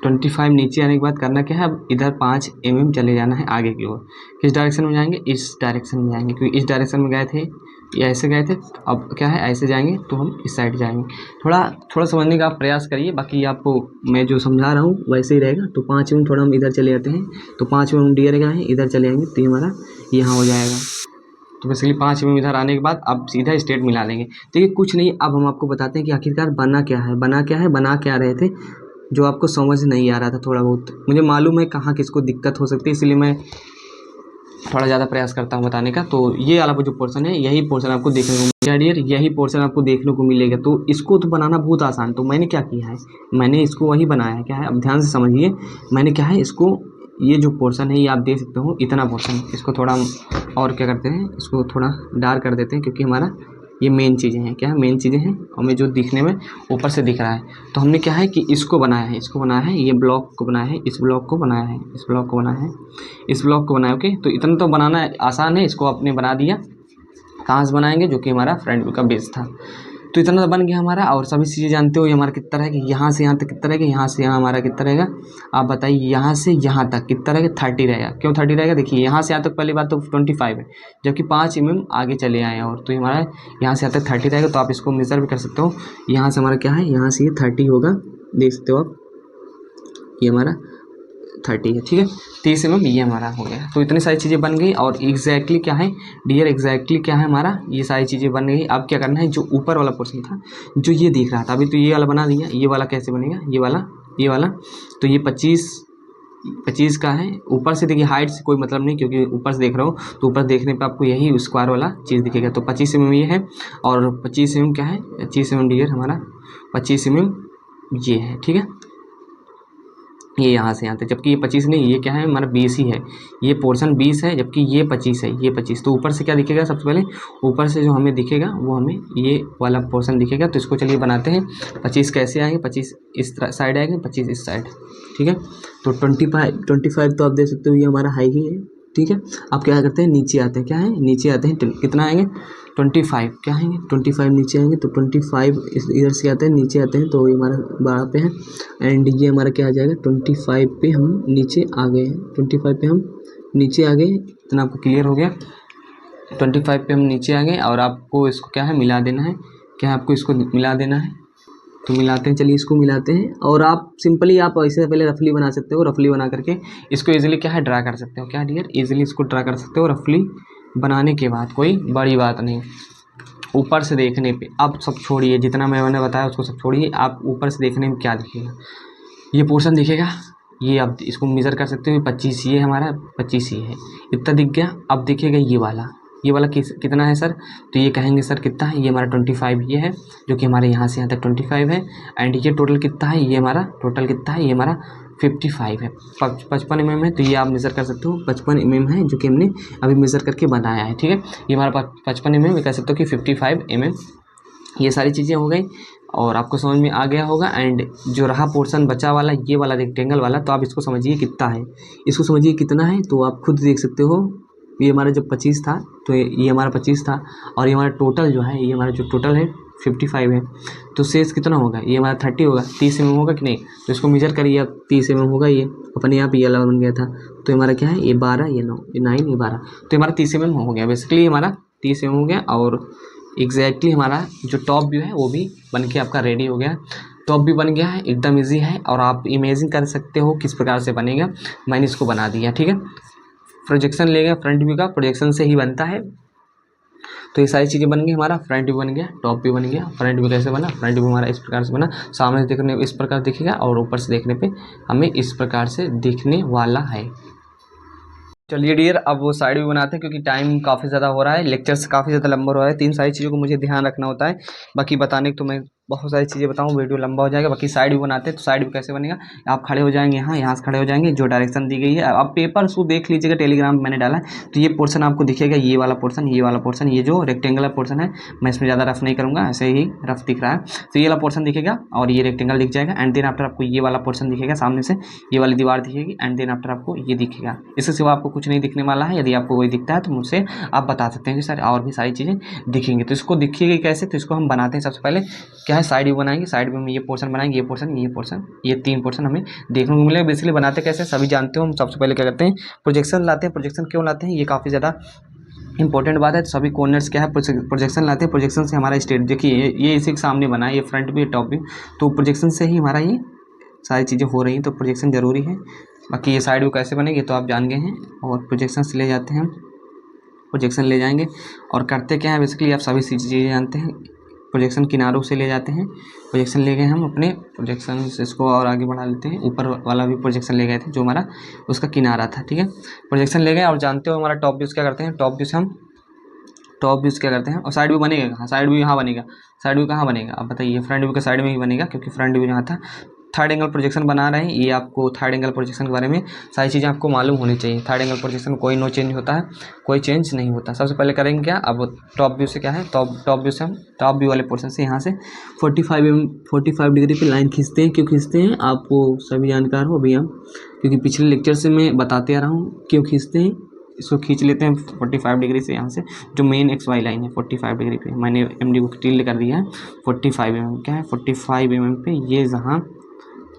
A: 25 नीचे आने के बाद करना क्या है, अब इधर 5 mm चले जाना है आगे की ओर। किस डायरेक्शन में जाएंगे, इस डायरेक्शन में जाएंगे, क्योंकि इस डायरेक्शन में गए थे या ऐसे गए थे। अब क्या है, ऐसे जाएंगे तो हम इस साइड जाएंगे। थोड़ा समझने का आप प्रयास करिए, बाकी आपको मैं जो समझा रहा हूँ वैसे ही रहेगा। तो 5 mm थोड़ा हम इधर चले जाते हैं, तो 5 mm डियर क्या है, इधर चले आएंगे तो ये हमारा यहाँ हो जाएगा। तो बेसिकली 5 mm इधर आने के बाद अब सीधा स्ट्रेट मिला लेंगे। देखिए कुछ नहीं, अब हम आपको बताते हैं कि आखिरकार बना क्या रहे थे, जो आपको समझ नहीं आ रहा था थोड़ा बहुत। मुझे मालूम है कहाँ किसको दिक्कत हो सकती है, इसलिए मैं थोड़ा ज़्यादा प्रयास करता हूँ बताने का। तो ये वाला जो पोर्शन है, यही पोर्शन आपको देखने को मिलेगा डियर, यही पोर्शन आपको देखने को मिलेगा। तो इसको तो बनाना बहुत आसान। तो मैंने क्या किया है, मैंने इसको वही बनाया है। क्या है, अब ध्यान से समझिए, मैंने क्या है, इसको ये जो पोर्शन है ये आप देख सकते हो, इतना पोर्शन, इसको थोड़ा हम और क्या करते हैं, इसको थोड़ा डार्क कर देते हैं, क्योंकि हमारा ये मेन चीज़ें हैं। क्या है, मेन चीज़ें हैं, हमें जो दिखने में ऊपर से दिख रहा है। तो हमने क्या है कि इसको बनाया है, ये ब्लॉक को बनाया है, इस ब्लॉक को बनाया है, इस ब्लॉक को बनाया है, इस ब्लॉक को बनाया। ओके, तो इतना तो बनाना आसान है, इसको आपने बना दिया। कहाँ से बनाएंगे, जो कि हमारा फ्रंट व्यू का बेस था। तो इतना तो बन गया हमारा। और सभी चीज़ें जानते हो, ये हमारा कितना रहेगा, यहाँ से यहाँ तक कितना रहेगा, यहाँ से यहाँ हमारा कितना रहेगा, आप बताइए। यहाँ से यहाँ तक कितना रहेगा, 30 रहेगा। क्यों 30 रहेगा, देखिए यहाँ से यहाँ तक पहली बात तो 25 है, जबकि 5 mm आगे चले आए हैं। और तो हमारा यहाँ से यहाँ तक 30 रहेगा। तो आप इसको मेज़र भी कर सकते हो। यहाँ से हमारा क्या है, यहाँ से ये 30 होगा, देख सकते हो आप, ये हमारा 30 है। ठीक है, 30 mm ये हमारा हो गया। तो इतनी सारी चीज़ें बन गई। और एग्जैक्टली क्या है डियर, एग्जैक्टली क्या है हमारा, ये सारी चीज़ें बन गई। अब क्या करना है, जो ऊपर वाला पोर्शन था, जो ये दिख रहा था अभी, तो ये वाला बना दिया। ये वाला कैसे बनेगा, ये वाला तो ये 25 का है। ऊपर से देखिए, हाइट से कोई मतलब नहीं, क्योंकि ऊपर से देख रहा हूँ, तो ऊपर देखने पे आपको यही स्क्वायर वाला चीज़ दिखेगा। तो 25 mm ये है, और 25 mm क्या है, 25 mm डियर हमारा 25 mm ये है। ठीक है, ये यहाँ से यहाँ तक, जबकि ये 25 नहीं, ये क्या है हमारा 20 ही है। ये पोर्शन 20 है, जबकि ये 25 है, ये 25। तो ऊपर से क्या दिखेगा, सबसे पहले ऊपर से जो हमें दिखेगा वो हमें ये वाला पोर्शन दिखेगा। तो इसको चलिए बनाते हैं। 25 कैसे आएंगे, 25 इस साइड आएंगे, 25 इस साइड। ठीक है, तो 25 तो आप देख सकते हो, ये हमारा हाई ही है। ठीक है, अब क्या करते हैं, नीचे आते हैं। क्या है, नीचे आते हैं, कितना आएंगे, 25। क्या आएंगे, 25 नीचे आएंगे। तो 25 इधर से आते हैं, नीचे आते हैं, तो ये हमारा 12 पे है। एंड ये हमारा क्या आ जाएगा, 25 पे हम नीचे आ गए हैं। 25 पे हम नीचे आ गए, इतना आपको क्लियर हो गया। 25 पे हम नीचे आ गए, और आपको इसको क्या है, मिला देना है। क्या है, आपको इसको मिला देना है। तो मिलाते हैं, चलिए इसको मिलाते हैं। और आप सिंपली आप ऐसे पहले रफली बना सकते हो, रफली बना करके इसको इजीली क्या है, ड्रा कर सकते हो। क्या डियर, इजीली इसको ड्रा कर सकते हो रफली बनाने के बाद, कोई बड़ी बात नहीं। ऊपर से देखने पे अब सब छोड़िए, जितना मैंने बताया उसको सब छोड़िए। आप ऊपर से देखने में क्या दिखेगा, ये पोर्शन दिखेगा, ये आप इसको मेज़र कर सकते हो। 25 ये हमारा 25 ये है, इतना दिख गया। अब दिखेगा ये वाला कितना है सर, तो ये कहेंगे सर कितना है, ये हमारा 25 ये है, जो कि हमारे यहाँ से यहाँ तक 25 है। एंड ये टोटल कितना है, ये हमारा टोटल कितना है, ये हमारा 55 है। 55 mm है, तो ये आप मेज़र कर सकते हो। 55 mm है, जो कि हमने अभी मेज़र करके बनाया है। ठीक है, ये हमारा 55 mm, कह सकते हो कि 55 mm। ये सारी चीज़ें हो गई और आपको समझ में आ गया होगा। एंड जो रहा पोर्शन बचा वाला, ये वाला रेक्टेंगल वाला, तो आप इसको समझिए कितना है, इसको समझिए कितना है। तो आप खुद देख सकते हो, ये हमारा जब 25 था, तो ये हमारा 25 था, और ये हमारा टोटल जो है, ये हमारा जो टोटल है 55 है, तो शेष कितना होगा, ये हमारा 30 होगा, 30 mm होगा कि नहीं, तो इसको मेजर करिए आप, 30 mm होगा, ये अपने आप ये वाला बन गया था, तो हमारा क्या है, ये 12, ये 9, ये 9, ये 12, तो हमारा 30 mm हो गया, बेसिकली हमारा 30 mm हो गया। और एग्जैक्टली हमारा जो टॉप व्यू है वो भी बन के आपका रेडी हो गया, टॉप भी बन गया है, एकदम ईजी है, और आप इमेजिन कर सकते हो किस प्रकार से बनेगा, मैंने इसको बना दिया, ठीक है। प्रोजेक्शन लेंगे फ्रंट व्यू का, प्रोजेक्शन से ही बनता है, तो ये सारी चीज़ें बन गई, हमारा फ्रंट व्यू बन गया, टॉप व्यू बन गया। फ्रंट व्यू कैसे बना, फ्रंट व्यू हमारा इस प्रकार से बना, सामने से देखने इस प्रकार दिखेगा और ऊपर से देखने पे हमें इस प्रकार से दिखने वाला है। चलिए डियर, अब वो साइड व्यू बनाते हैं, क्योंकि टाइम काफ़ी ज़्यादा हो रहा है, लेक्चर्स काफ़ी ज़्यादा लंबा हो रहा है, 3 सारी चीज़ों को मुझे ध्यान रखना होता है, बाकी बताने को तो मैं बहुत सारी चीज़ें बताऊँ, वीडियो लंबा हो जाएगा। बाकी साइड व्यू बनाते हैं, तो साइड व्यू कैसे बनेगा, आप खड़े हो जाएंगे यहाँ से खड़े हो जाएंगे, जो डायरेक्शन दी गई है आप पेपर उसको देख लीजिएगा, टेलीग्राम मैंने डाला है, तो ये पोर्शन आपको दिखेगा, ये वाला पोर्शन, ये वाला पोर्शन, ये जो रेक्टेंगुलर पोर्शन है, मैं इसमें ज़्यादा रफ नहीं करूँगा, ऐसे ही रफ दिख रहा है, तो ये वाला पोर्शन दिखेगा और ये रेक्टेंगल दिख जाएगा, एंड देन आफ्टर आपको ये वाला पोर्शन दिखेगा, सामने से ये वाली दीवार दिखेगी, एंड देन आफ्टर आपको ये दिखेगा। इससे सिवा आपको कुछ नहीं दिखने वाला है। यदि आपको वही दिखता है तो मुझसे आप बता सकते हैं कि सर और भी सारी चीज़ें दिखेंगी, तो इसको दिखेगी कैसे, तो इसको हम बनाते हैं। सबसे पहले क्या है, साइड व्यू बनाएंगे, साइड व्यू में ये पोर्शन बनाएंगे, ये पोर्शन, ये पोर्शन, ये 3 पोर्शन हमें देखने को मिलेगा। बेसिकली बनाते कैसे सभी जानते हो, हम सबसे पहले क्या करते हैं, प्रोजेक्शन लाते हैं। प्रोजेक्शन क्यों लाते हैं, ये काफ़ी ज़्यादा इंपॉर्टेंट बात है, तो सभी कॉर्नर्स क्या है, प्रोजेक्शन लाते हैं। प्रोजेक्शन से हमारा स्टेट देखिए, ये इसी के सामने बना है, ये फ्रंट भी, टॉप भी, तो प्रोजेक्शन से ही हमारा ये सारी चीज़ें हो रही हैं, तो प्रोजेक्शन ज़रूरी है। बाकी ये साइड व्यू कैसे बनेगी तो आप जान गए हैं, और प्रोजेक्शन से ले जाते हैं, प्रोजेक्शन ले जाएंगे और करते क्या है, बेसिकली आप सभी चीज़ें जानते हैं। प्रोजेक्शन किनारों से ले जाते हैं, प्रोजेक्शन ले गए हम अपने, प्रोजेक्शन से इसको और आगे बढ़ा लेते हैं, ऊपर वाला भी प्रोजेक्शन ले गए थे जो हमारा उसका किनारा था, ठीक है। प्रोजेक्शन ले गए, और जानते हो हमारा टॉप व्यू क्या करते हैं, टॉप व्यू से हम टॉप व्यूज़ क्या करते हैं, और साइड व्यू बनेगा कहाँ, साइड व्यू यहाँ बनेगा, साइड व्यू कहाँ बनेगा आप बताइए, फ्रंट व्यू के साइड में ही बनेगा, क्योंकि फ्रंट व्यू यहाँ था। थर्ड एंगल प्रोजेक्शन बना रहे हैं, ये आपको थर्ड एंगल प्रोजेक्शन के बारे में सारी चीज़ें आपको मालूम होनी चाहिए। थर्ड एंगल प्रोजेक्शन कोई नो चेंज होता है, कोई चेंज नहीं होता। सबसे पहले करेंगे क्या, अब टॉप व्यू से क्या है, टॉप व्यू से हम टॉप व्यू वाले पोर्शन से यहाँ से 45 डिग्री पे लाइन खींचते हैं। क्यों खींचते हैं, आपको सभी जानकार हो अभी हम, क्योंकि पिछले लेक्चर से मैं बताते आ रहा हूँ क्यों खींचते हैं। इसको खींच लेते हैं 45 डिग्री से, यहाँ से जो मेन XY लाइन है 45 डिग्री पे, मैंने MD को टिल्ड कर दिया है 45 mm, क्या है 45 mm पे, ये जहाँ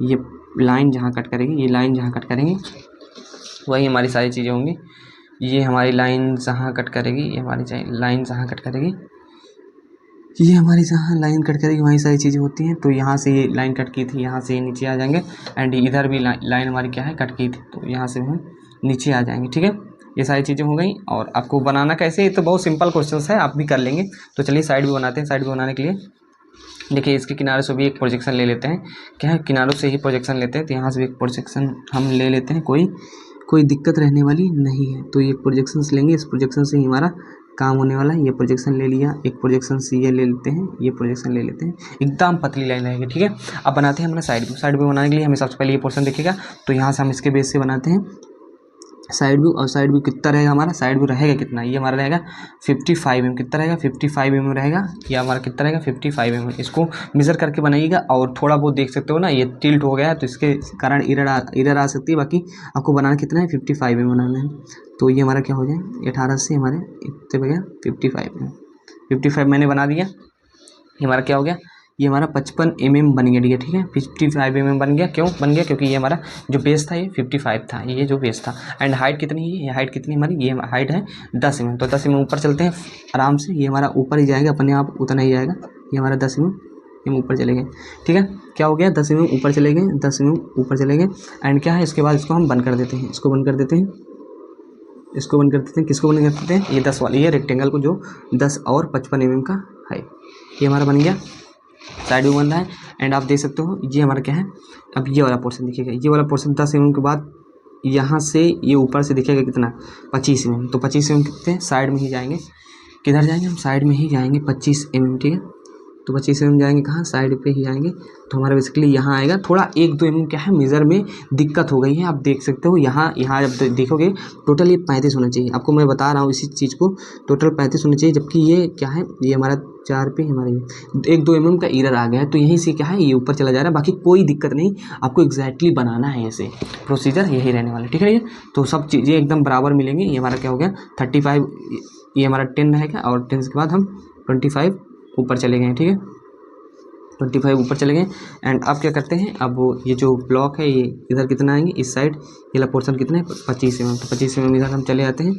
A: ये लाइन जहाँ कट करेगी, ये लाइन जहाँ कट करेंगे वही हमारी सारी चीज़ें होंगी। ये हमारी लाइन जहाँ कट करेगी, ये हमारी लाइन जहाँ कट करेगी, ये हमारी जहाँ लाइन कट करेगी वहीं सारी चीज़ें होती हैं। तो यहाँ से ये लाइन कट की थी, यहाँ से नीचे आ जाएंगे, एंड इधर भी लाइन हमारी क्या है, कट की थी, तो यहाँ से हम नीचे आ जाएंगे, ठीक है। ये सारी चीज़ें हो गई, और आपको बनाना कैसे, ये तो बहुत सिंपल क्वेश्चन है, आप भी कर लेंगे। तो चलिए साइड भी बनाते हैं। साइड भी बनाने के लिए देखिए, इसके किनारे से भी एक प्रोजेक्शन ले लेते हैं, क्या है किनारों से ही प्रोजेक्शन लेते हैं, तो यहाँ से भी एक प्रोजेक्शन हम ले लेते हैं, कोई दिक्कत रहने वाली नहीं है। तो ये प्रोजेक्शन लेंगे, इस प्रोजेक्शन से ही हमारा काम होने वाला है। ये प्रोजेक्शन ले लिया, एक प्रोजेक्शन से ये ले लेते हैं, ये प्रोजेक्शन ले लेते हैं, एकदम पतली लाइन रहेगी, ठीक है। अब बनाते हैं हमारा साइड व्यू। साइड व्यू बनाने के लिए हमें सबसे पहले ये पोर्शन दिखेगा, तो यहाँ से हम इसके बेस से बनाते हैं साइड व्यू। और साइड व्यू कितना रहेगा हमारा, साइड व्यू रहेगा कितना, ये हमारा रहेगा 55 mm, कितना रहेगा 55 mm रहेगा, ये हमारा कितना रहेगा 55 mm। इसको मेज़र करके बनाइएगा, और थोड़ा बहुत देख सकते हो ना, ये टिल्ट हो गया है तो इसके कारण इरर आ सकती है। बाकी आपको बनाना कितना है 55 mm बनाना है। तो ये हमारा क्या हो जाए, 18 से हमारे इतने हो गया 55 mm, 55 मैंने बना दिया। ये हमारा क्या हो गया, ये हमारा 55 mm बन गया, ठीक है। 55 mm बन गया, क्यों बन गया, क्योंकि ये हमारा जो बेस था ये 55 था, ये जो बेस था। एंड हाइट कितनी है, ये हाइट कितनी हमारी, ये हाइट है 10 mm। तो 10 mm ऊपर चलते हैं आराम से, ये हमारा ऊपर ही जाएगा अपने आप, उतना ही जाएगा। ये हमारा 10 mm ऊपर चले गए, ठीक है। क्या हो गया, 10 mm ऊपर चले गए, 10 mm ऊपर चले गए। एंड क्या है, इसके बाद इसको हम बंद कर देते हैं, इसको बंद कर देते हैं, इसको बंद कर देते हैं। किसको बंद कर देते हैं, ये 10 वाली, ये रेक्टेंगल को जो 10 और 55 mm का है, ये हमारा बन गया, साइड व्यू बन रहा है। एंड आप देख सकते हो ये हमारा क्या है, अब ये वाला पोर्शन दिखेगा, ये वाला पोर्शन 10 mm के बाद यहाँ से ये ऊपर से दिखेगा कितना 25 mm। तो 25 mm कितने साइड में ही जाएंगे, किधर जाएंगे हम, साइड में ही जाएंगे 25 mm, ठीक है। तो 25 mm जाएंगे कहाँ, साइड पे ही जाएंगे। तो हमारा बेसिकली यहाँ आएगा, थोड़ा 1-2 mm क्या है मेज़र में दिक्कत हो गई है, आप देख सकते हो। यहाँ जब देखोगे टोटल ये 35 होना चाहिए, आपको मैं बता रहा हूँ इसी चीज़ को, टोटल 35 होना चाहिए, जबकि ये क्या है, ये हमारा 4 पे हमारा ये 1-2 mm का एरर आ गया है। तो यहीं से क्या है, ये ऊपर चला जा रहा है, बाकी कोई दिक्कत नहीं, आपको एग्जैक्टली बनाना है, ऐसे प्रोसीजर यही रहने वाला है, ठीक है। तो सब चीज़ें एकदम बराबर मिलेंगी। ये हमारा क्या हो गया 35, ये हमारा 10 रहेगा, और 10 के बाद हम 25 ऊपर चले गए हैं, ठीक है, 25 ऊपर चले गए। एंड अब क्या करते हैं, अब ये जो ब्लॉक है ये इधर कितना आएंगे, इस साइड ये वाला पोर्शन कितना है 25 mm, तो 25 mm इधर हम चले आते हैं,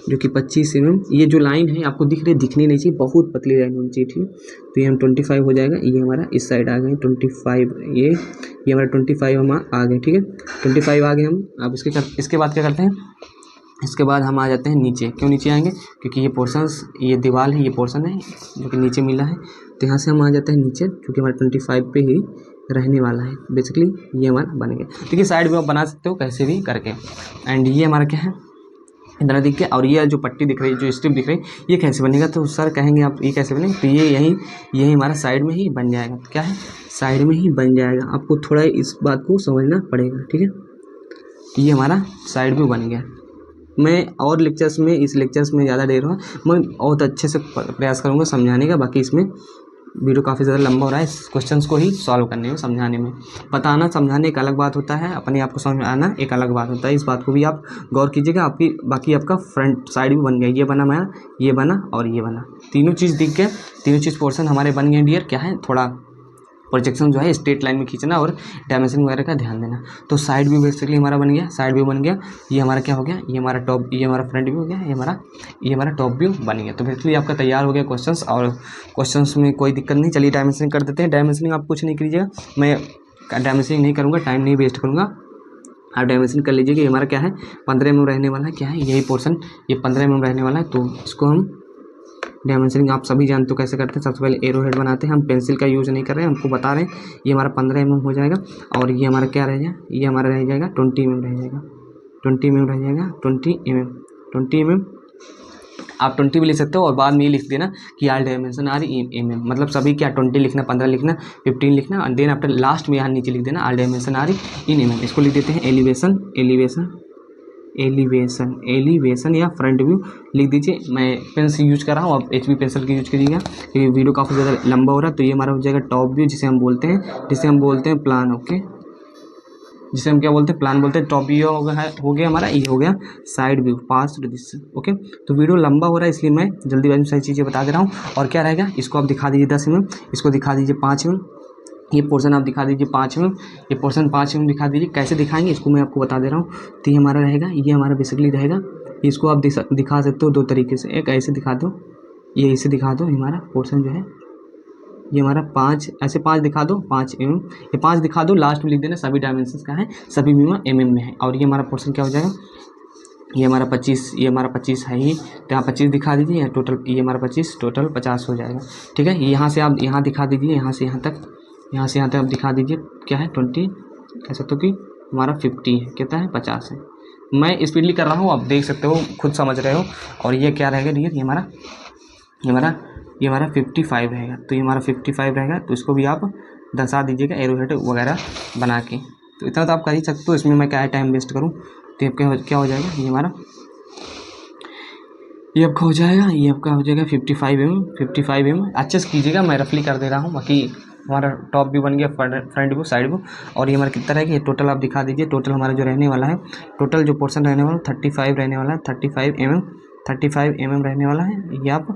A: जो कि 25 mm ये जो लाइन है आपको दिख रही है, दिखनी नहीं चाहिए, बहुत पतली लाइन होनी चाहिए, ठीक है। तो ये हम 25 हो जाएगा, ये हमारा इस साइड आ गए 25, ये हमारा 25 हम आ गए, ठीक है, 25 आ गए हम। अब इसके बाद क्या करते हैं, इसके बाद हम आ जाते हैं नीचे। क्यों नीचे आएंगे, क्योंकि ये पोर्शंस, ये दीवार है, ये पोर्शन है जो कि नीचे मिला है, तो यहाँ से हम आ जाते हैं नीचे, क्योंकि हमारा 25 पे ही रहने वाला है बेसिकली। ये हमारा बन गया, देखिए साइड भी आप बना सकते हो कैसे भी करके। एंड ये हमारा क्या है, इतना दिख गया। और ये जो पट्टी दिख रही है, जो स्ट्रिप दिख रही है, ये कैसे बनेगा, तो सर कहेंगे आप ये कैसे बनेगा, तो ये यही हमारा साइड में ही बन जाएगा। तो क्या है, साइड में ही बन जाएगा, आपको थोड़ा इस बात को समझना पड़ेगा, ठीक है। ये हमारा साइड में बन गया। मैं और लेक्चर्स में, इस लेक्चर्स में ज़्यादा देर हुआ, मैं बहुत अच्छे से प्रयास करूँगा समझाने का। बाकी इसमें वीडियो काफ़ी ज़्यादा लंबा हो रहा है इस क्वेश्चंस को ही सॉल्व करने में, समझाने में। बताना समझाने एक अलग बात होता है, अपने आप को समझ में आना एक अलग बात होता है। इस बात को भी आप गौर कीजिएगा। बाकी आपका फ्रंट साइड भी बन गया, ये बना हमारा, ये बना और ये बना, तीनों चीज़ दिख गए, तीनों चीज़ पोर्शन हमारे बन गए डियर। क्या है, थोड़ा प्रोजेक्शन जो है स्ट्रेट लाइन में खींचना और डायमेंशन वगैरह का ध्यान देना। तो साइड व्यू बेसिकली हमारा बन गया, साइड व्यू बन गया। ये हमारा क्या हो गया, ये हमारा टॉप, ये हमारा फ्रंट व्यू हो गया, ये हमारा टॉप व्यू बन गया। तो बेसिकली आपका तैयार हो गया क्वेश्चंस, और क्वेश्चंस में कोई दिक्कत नहीं। चलिए डायमेंशनिंग कर देते हैं। डायमेंशनिंग आप कुछ नहीं कीजिएगा, मैं डायमेंशनिंग नहीं करूँगा, टाइम नहीं वेस्ट करूँगा, आप डायमेंशन कर लीजिए कि हमारा क्या है 15 mm रहने वाला है। क्या है, यही पोर्शन ये 15 mm रहने वाला है। तो इसको हम डायमेंशनिंग आप सभी जानते हो कैसे करते हैं। सबसे पहले एरो हेड बनाते हैं, हम पेंसिल का यूज़ नहीं कर रहे हैं, हमको बता रहे हैं। ये हमारा 15 mm हो जाएगा, और ये हमारा क्या रह जाएगा, ये हमारा रह जाएगा 20 mm रह जाएगा, 20 mm रह जाएगा, 20 mm आप 20 भी लिख सकते हो, और बाद में ये लिख देना कि आर डायमेंशन आर mm, मतलब सभी क्या 20 लिखना, 15 लिखना, 15 लिखना, और देन आफ्टर लास्ट में यहाँ नीचे लिख देना are dimension are in mm। इसको लिख देते हैं एलिवेशन या फ्रंट व्यू लिख दीजिए। मैं पेंसिल यूज कर रहा हूँ, आप HB पेंसिल की यूज करिएगा, क्योंकि वीडियो काफ़ी ज़्यादा लंबा हो रहा है। तो ये हमारा हो जाएगा टॉप व्यू, जिसे हम बोलते हैं प्लान, ओके, जिसे हम क्या बोलते हैं, प्लान बोलते हैं। टॉप व्यू हो गया हमारा, ये हो गया side view, pass to this, okay. तो वीडियो लंबा हो रहा है, इसलिए मैं जल्दीबाजी में सारी चीज़ें बता दे रहा हूँ। और क्या रहेगा, इसको आप दिखा दीजिए 10 mm, इसको दिखा दीजिए 5 mm, ये पोर्शन आप दिखा दीजिए 5 mm, ये पोर्शन 5 mm दिखा दीजिए। कैसे दिखाएंगे इसको मैं आपको बता दे रहा हूँ। तो ये हमारा रहेगा, ये हमारा बेसिकली रहेगा, इसको आप दिखा सकते हो दो तरीके से। एक ऐसे दिखा दो, ये ऐसे दिखा दो, हमारा पोर्शन जो है ये हमारा 5, ऐसे 5 दिखा दो, 5 mm, ये 5 दिखा दो, लास्ट में लिख देना सभी डायमेंशंस का है, सभी mm में है। और ये हमारा पोर्शन क्या हो जाएगा, ये हमारा 25 है ही, तो यहाँ 25 दिखा दीजिए, टोटल ये हमारा 25, टोटल 50 हो जाएगा, ठीक है। यहाँ से आप यहाँ दिखा दीजिए, यहाँ से यहाँ तक आप दिखा दीजिए क्या है 20, कह सकते हो कि हमारा 50 है, कितना है 50 है। मैं स्पीडली कर रहा हूँ, आप देख सकते हो, खुद समझ रहे हो। और ये क्या रहेगा डियर, ये हमारा 55 रहेगा। तो ये हमारा 55 रहेगा, तो इसको भी आप दर्शा दीजिएगा एरो हेड वगैरह बना के। तो इतना तो आप कर ही सकते हो, इसमें मैं क्या टाइम वेस्ट करूँ। तो क्या हो जाएगा, ये आपका हो जाएगा 55 mm। अच्छे से कीजिएगा, मैं रफली कर दे रहा हूँ। बाकी हमारा टॉप भी बन गया, फ्रंट व्यू, साइड व्यू। और ये हमारा कितना रहेगा, ये टोटल आप दिखा दीजिए। टोटल हमारा जो रहने वाला है, टोटल जो पोर्शन रहने वाला है 35 रहने वाला है, 35 mm रहने वाला है। ये आप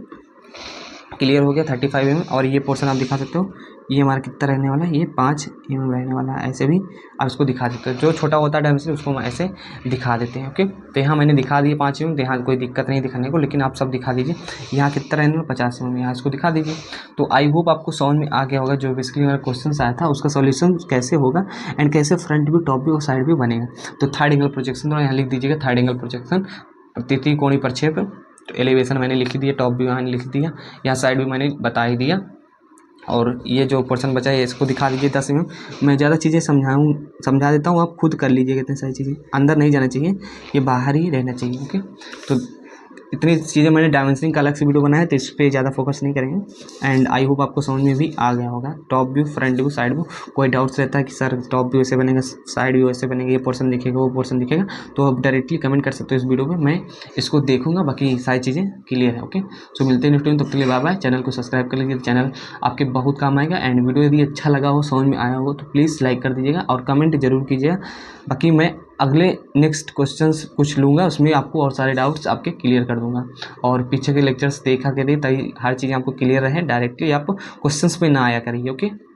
A: क्लियर हो गया 35 mm। और ये पोर्शन आप दिखा सकते हो, ये हमारा कितना रहने वाला है, ये 5 mm रहने वाला है। ऐसे भी आप इसको दिखा सकते हो, जो छोटा होता है डायमेंशन उसको हम ऐसे दिखा देते हैं, ओके। तो यहाँ मैंने दिखा दिए 5 mm, तो यहाँ कोई दिक्कत नहीं दिखाने को, लेकिन आप सब दिखा दीजिए। यहाँ कितना रहने वाला 50 mm, यहाँ इसको दिखा दीजिए। तो आई होप आपको समझ में आ गया होगा, जो बेसिकली मेरा क्वेश्चन आया था उसका सॉल्यूशन कैसे होगा, एंड कैसे फ्रंट व्यू, टॉप व्यू और साइड व्यू बनेगा। तो थर्ड एंगल प्रोजेक्शन, तो यहाँ लिख दीजिएगा थर्ड एंगल प्रोजेक्शन, त्रिकोणीय प्रक्षेप। तो एलिवेशन मैंने लिख दिया, टॉप व्यू मैंने लिख दिया, यहाँ साइड व्यू मैंने बता ही दिया। और ये जो पोर्शन बचा है इसको दिखा दीजिए 10 mm। मैं ज़्यादा चीज़ें समझा देता हूँ, आप खुद कर लीजिएगा। इतनी सारी चीज़ें अंदर नहीं जाना चाहिए, ये बाहर ही रहना चाहिए, ओके। तो इतनी चीज़ें मैंने डायमेंशनिंग का अलग से वीडियो बनाया है, तो इस पर ज़्यादा फोकस नहीं करेंगे। एंड आई होप आपको समझ में भी आ गया होगा। Top view, front view, side view. कोई डाउट्स रहता है कि सर टॉप व्यू ऐसे बनेगा, साइड व्यू ऐसे बनेगा, ये पोर्शन दिखेगा, वो पोर्शन दिखेगा, तो आप डायरेक्टली कमेंट कर सकते हो इस वीडियो में, मैं इसको देखूंगा। बाकी सारी चीज़ें क्लियर है, ओके। सो मिलते हैं नेक्स्ट वीडियो में, तब तक के लिए बाय बाय। चैनल को सब्सक्राइब कर लीजिए, चैनल आपके बहुत काम आएगा। एंड वीडियो यदि अच्छा लगा हो, समझ में आया हो, तो प्लीज़ लाइक कर दीजिएगा और कमेंट जरूर कीजिएगा। बाकी मैं अगले नेक्स्ट क्वेश्चंस कुछ लूँगा, उसमें आपको और सारे डाउट्स आपके क्लियर कर दूंगा। और पीछे के लेक्चर्स देखा करिए ताकि हर चीज़ आपको क्लियर रहे, डायरेक्टली आप क्वेश्चंस पे ना आया करिए। ओके।